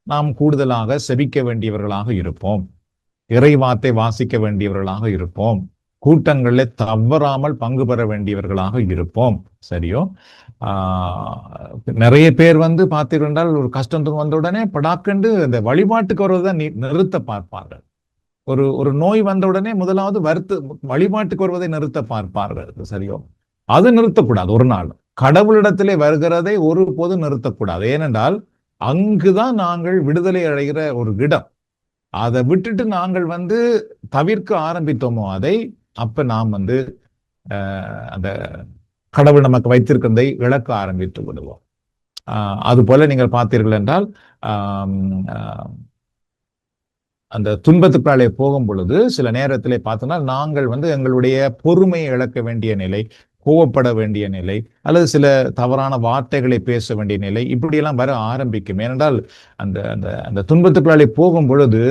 நாம் கூடுதலாக செபிக்க வேண்டியவர்களாக இருப்போம், இறைவார்த்தை வாசிக்க வேண்டியவர்களாக இருப்போம், கூட்டங்களில் தவறாமல் பங்கு பெற வேண்டியவர்களாக இருப்போம். சரியோ? நிறைய பேர் பார்த்தீர்கள் என்றால் ஒரு கஷ்டத்துக்கு வந்த உடனே படாக்கண்டு இந்த வழிபாட்டுக்கு வருவதை நிறுத்த பார்ப்பார்கள். ஒரு நோய் வந்த உடனே முதலாவது வழிபாட்டுக்கு வருவதை நிறுத்த பார்ப்பார்கள். சரியோ? அது நிறுத்தக்கூடாது. ஒரு நாள் கடவுளிடத்திலே வருகிறதை ஒருபோதும் நிறுத்தக்கூடாது. ஏனென்றால் அங்குதான் நாங்கள் விடுதலை அடைகிற ஒரு இடம். அதை விட்டுட்டு நாங்கள் தவிர்க்க ஆரம்பித்தோமோ அதை, அப்ப நாம் அந்த கடவுள் நமக்கு வைத்திருக்கிறதை இழக்க ஆரம்பித்து விடுவோம். அது போல நீங்கள் பார்த்தீர்கள் என்றால் அந்த துன்பத்துக்குள்ளாலே போகும் பொழுது சில நேரத்திலே பார்த்தோம்னா நாங்கள் எங்களுடைய பொறுமையை இழக்க வேண்டிய நிலை, கோவப்பட வேண்டிய நிலை, அல்லது சில தவறான வார்த்தைகளை பேச வேண்டிய நிலை, இப்படியெல்லாம் வர ஆரம்பிக்கும். ஏனென்றால் அந்த அந்த அந்த துன்பத்துக்குள்ளாலே போகும் பொழுது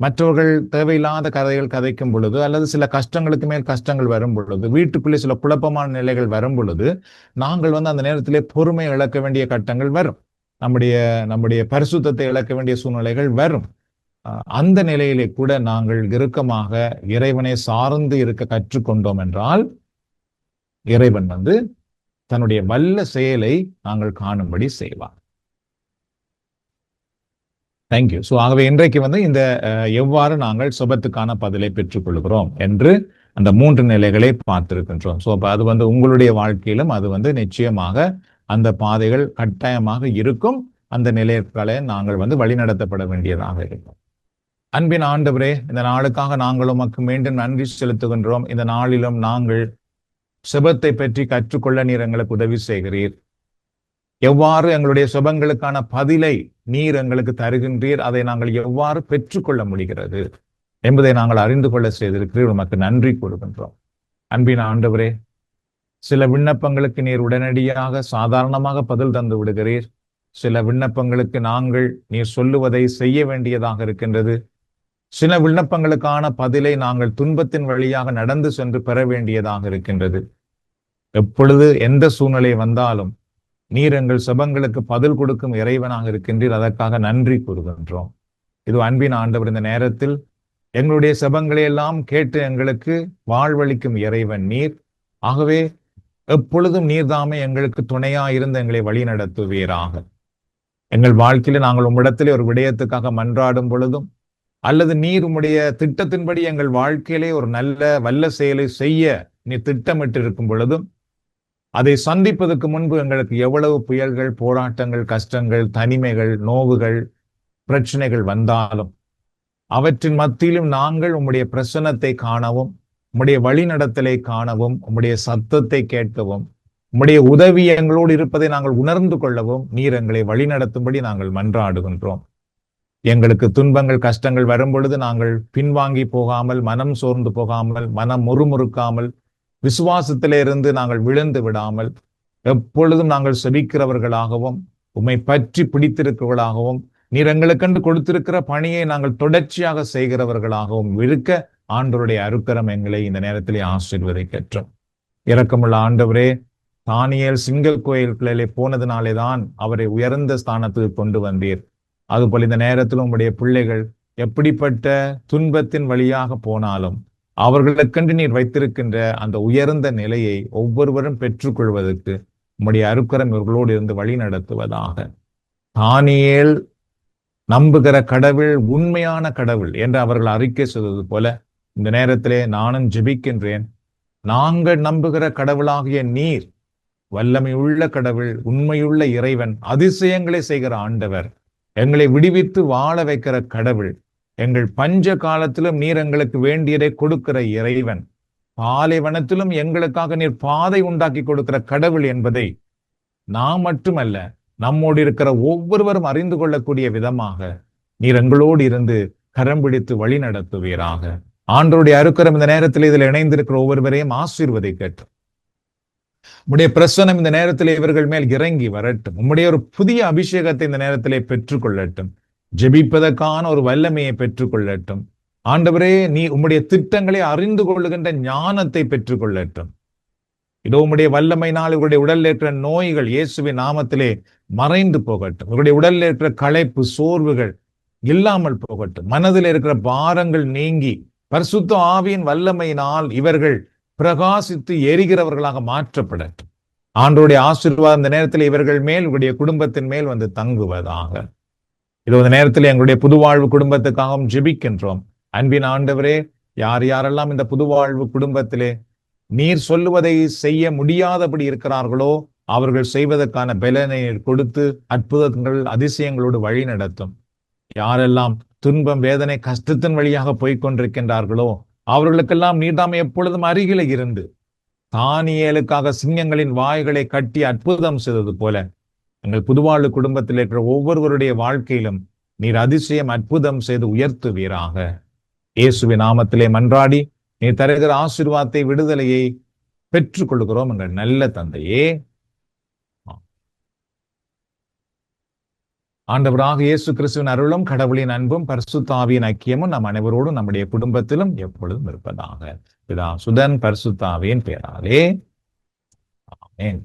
மற்றவர்கள் தேவையில்லாத கதைகள் கதைக்கும் பொழுது, அல்லது சில கஷ்டங்களுக்கு மேல் கஷ்டங்கள் வரும் பொழுது, வீட்டுக்குள்ளே சில குழப்பமான நிலைகள் வரும் பொழுது நாங்கள் அந்த நேரத்திலே பொறுமை இழக்க வேண்டிய கட்டங்கள் வரும். நம்முடைய பரிசுத்தத்தை இழக்க வேண்டிய சூழ்நிலைகள் வரும். அந்த நிலையிலே கூட நாங்கள் இறுக்கமாக இறைவனை சார்ந்து இருக்க கற்றுக்கொண்டோம் என்றால் இறைவன் தன்னுடைய வல்ல செயலை நாங்கள் காணும்படி செய்வார். தேங்க்யூ. ஸோ ஆகவே இன்றைக்கு இந்த எவ்வாறு நாங்கள் சுபத்துக்கான பதிலை பெற்றுக்கொள்கிறோம் என்று அந்த 3 நிலைகளை பார்த்திருக்கின்றோம். ஸோ அப்போ அது உங்களுடைய வாழ்க்கையிலும் அது நிச்சயமாக அந்த பாதைகள் கட்டாயமாக இருக்கும். அந்த நிலைகளை நாங்கள் வழிநடத்தப்பட வேண்டியதாக இருக்கும். அன்பின் ஆண்டவரே, இந்த நாளுக்காக நாங்கள் உமக்கு மீண்டும் நன்றி செலுத்துகின்றோம். இந்த நாளிலும் நாங்கள் செபத்தை பற்றி கற்றுக்கொள்ள நீர் எங்களுக்கு உதவி செய்கிறீர். எவ்வாறு எங்களுடைய செபங்களுக்கான பதிலை நீர் எங்களுக்கு தருகின்றீர், அதை நாங்கள் எவ்வாறு பெற்றுக்கொள்ள முடிகிறது என்பதை நாங்கள் அறிந்து கொள்ள செய்திருக்கிறீர். உமக்கு நன்றி கூறுகின்றோம். அன்பின் ஆண்டவரே, சில விண்ணப்பங்களுக்கு நீர் உடனடியாக சாதாரணமாக பதில் தந்து விடுகிறீர். சில விண்ணப்பங்களுக்கு நாங்கள் நீர் சொல்லுவதை செய்ய வேண்டியதாக இருக்கின்றது. சில விண்ணப்பங்களுக்கான பதிலை நாங்கள் துன்பத்தின் வழியாக நடந்து சென்று பெற வேண்டியதாக இருக்கின்றது. எப்பொழுது எந்த சூழ்நிலை வந்தாலும் நீர் எங்கள் செபங்களுக்கு பதில் கொடுக்கும் இறைவனாக இருக்கின்றீர். அதற்காக நன்றி கூறுகின்றோம். இது அன்பின் ஆண்டவர், இந்த நேரத்தில் எங்களுடைய செபங்களை எல்லாம் கேட்டு எங்களுக்கு வாழ்வளிக்கும் இறைவன் நீர். ஆகவே எப்பொழுதும் நீர்தாமே எங்களுக்கு துணையா இருந்து எங்களை வழி நடத்துவீராக. எங்கள் வாழ்க்கையில நாங்கள் உம்மிடத்திலே ஒரு விடயத்துக்காக மன்றாடும் பொழுதும், அல்லது நீர் உம்முடைய திட்டத்தின்படி எங்கள் வாழ்க்கையிலே ஒரு நல்ல வல்ல செயலை செய்ய நீர் திட்டமிட்டு இருக்கும் பொழுதும், அதை சந்திப்பதற்கு முன்பு எங்களுக்கு எவ்வளவு புயல்கள், போராட்டங்கள், கஷ்டங்கள், தனிமைகள், நோவுகள், பிரச்சனைகள் வந்தாலும் அவற்றின் மத்தியிலும் நாங்கள் உம்முடைய பிரசன்னத்தை காணவும், உம்முடைய வழிநடத்தலை காணவும், உம்முடைய சத்தத்தை கேட்கவும், உம்முடைய உதவி எங்களோடு இருப்பதை நாங்கள் உணர்ந்து கொள்ளவும் நீர் எங்களை வழிநடத்தும்படி நாங்கள் மன்றாடுகின்றோம். எங்களுக்கு துன்பங்கள், கஷ்டங்கள் வரும் பொழுது நாங்கள் பின்வாங்கி போகாமல், மனம் சோர்ந்து போகாமல், மனம் முறுமுறுக்காமல், விசுவாசத்திலே இருந்து நாங்கள் விழுந்து விடாமல், எப்பொழுதும் நாங்கள் செபிக்கிறவர்களாகவும், உம்மை பற்றி பிடித்திருக்கிறவர்களாகவும், நீர் எங்களுக்கென்று கொடுத்திருக்கிற பணியை நாங்கள் தொடர்ச்சியாக செய்கிறவர்களாகவும் இருக்க ஆண்டவருடைய அருக்கரம் எங்களை இந்த நேரத்திலே ஆசீர்வதிக்கட்டும். இரக்கமுள்ள ஆண்டவரே, தானியேல் சிங்க கோயில்களிலே போனதினாலே தான் அவரை உயர்ந்த ஸ்தானத்துக்கு கொண்டு வந்தீர். அதுபோல் இந்த நேரத்தில் உம்முடைய பிள்ளைகள் எப்படிப்பட்ட துன்பத்தின் வழியாக போனாலும் அவர்களுக்கென்று நீர் வைத்திருக்கின்ற அந்த உயர்ந்த நிலையை ஒவ்வொருவரும் பெற்றுக்கொள்வதற்கு உம்முடைய அருக்கரம் இவர்களோடு இருந்து வழி நடத்துவதாக. தானியேல் நம்புகிற கடவுள் உண்மையான கடவுள் என்று அவர்கள் அறிக்கை செய்தது போல இந்த நேரத்திலே நானும் ஜெபிக்கின்றேன். நாங்கள் நம்புகிற கடவுளாகிய நீர் வல்லமை உள்ள கடவுள், உண்மையுள்ள இறைவன், அதிசயங்களை செய்கிற ஆண்டவர், எங்களை விடுவித்து வாழ வைக்கிற கடவுள், எங்கள் பஞ்ச காலத்திலும் நீர் எங்களுக்கு வேண்டியதை கொடுக்கிற இறைவன், பாலைவனத்திலும் எங்களுக்காக நீர் பாதை உண்டாக்கி கொடுக்கிற கடவுள் என்பதை நாம் மட்டுமல்ல, நம்மோடு இருக்கிற ஒவ்வொருவரும் அறிந்து கொள்ளக்கூடிய விதமாக நீர் எங்களோடு இருந்து கரம் பிடித்து வழி நடத்துவீராக. ஆண்டவருடைய அருக்கரம் இந்த நேரத்தில் இதில் இணைந்திருக்கிற ஒவ்வொருவரையும் ஆசீர்வதிக்கட்டும். உம்முடைய பிரசனம் இந்த நேரத்திலே இவர்கள் மேல் இறங்கி வரட்டும். உம்முடைய ஒரு புதிய அபிஷேகத்தை இந்த நேரத்திலே பெற்றுக்கொள்ளட்டும். ஜெபிப்பதற்கான ஒரு வல்லமையை பெற்றுக்கொள்ளட்டும். ஆண்டவரே, நீ உம்முடைய திட்டங்களை அறிந்து கொள்ளுகின்ற ஞானத்தை பெற்றுக்கொள்ளட்டும். இதோ உம்முடைய வல்லமையினால் இவருடைய உடலில் இருக்கிற நோய்கள் இயேசுவின் நாமத்திலே மறைந்து போகட்டும். இவருடைய உடலில் இருக்கிற களைப்பு, சோர்வுகள் இல்லாமல் போகட்டும். மனதில் இருக்கிற பாரங்கள் நீங்கி பரிசுத்த ஆவியின் வல்லமையினால் இவர்கள் பிரகாசித்து எரிகிறவர்களாக மாற்றப்படட்டும். ஆண்டவருடைய ஆசீர்வாதம் இந்த நேரத்தில் இவர்கள் மேல், இவருடைய குடும்பத்தின் மேல் வந்து தங்குவதாக. இது இந்த நேரத்தில் எங்களுடைய புதுவாழ்வு குடும்பத்துக்காகவும் ஜெபிக்கின்றோம். அன்பின் ஆண்டவரே, யார் யாரெல்லாம் இந்த புதுவாழ்வு குடும்பத்திலே நீர் சொல்லுவதை செய்ய முடியாதபடி இருக்கிறார்களோ அவர்கள் செய்வதற்கான பலனை கொடுத்து அற்புதங்கள், அதிசயங்களோடு வழி நடத்தும். யாரெல்லாம் துன்பம், வேதனை, கஷ்டத்தின் வழியாக போய்கொண்டிருக்கின்றார்களோ அவர்களுக்கெல்லாம் நீர்தாம் எப்பொழுதும் அருகில இருந்து தானியேலுக்காக சிங்கங்களின் வாய்களை கட்டி அற்புதம் செய்தது போல எங்கள் புதுவாழ்வு குடும்பத்தில் இருக்கிற ஒவ்வொருவருடைய வாழ்க்கையிலும் நீர் அதிசயம், அற்புதம் செய்து உயர்த்துவீராக. இயேசுவின் நாமத்திலே மன்றாடி நீர் தருகிற ஆசீர்வாதத்தை, விடுதலையை பெற்றுக் கொள்கிறோம் எங்கள் நல்ல தந்தையே. ஆண்டவராக இயேசு கிறிஸ்துவின் அருளும் கடவுளின் அன்பும் பரிசுத்த ஆவியின் ஐக்கியமும் நம் அனைவரோடும் நம்முடைய குடும்பத்திலும் எப்பொழுதும் இருப்பதாக. பிதா, சுதன், பரிசுத்த ஆவியின் பெயராலே ஆமென்.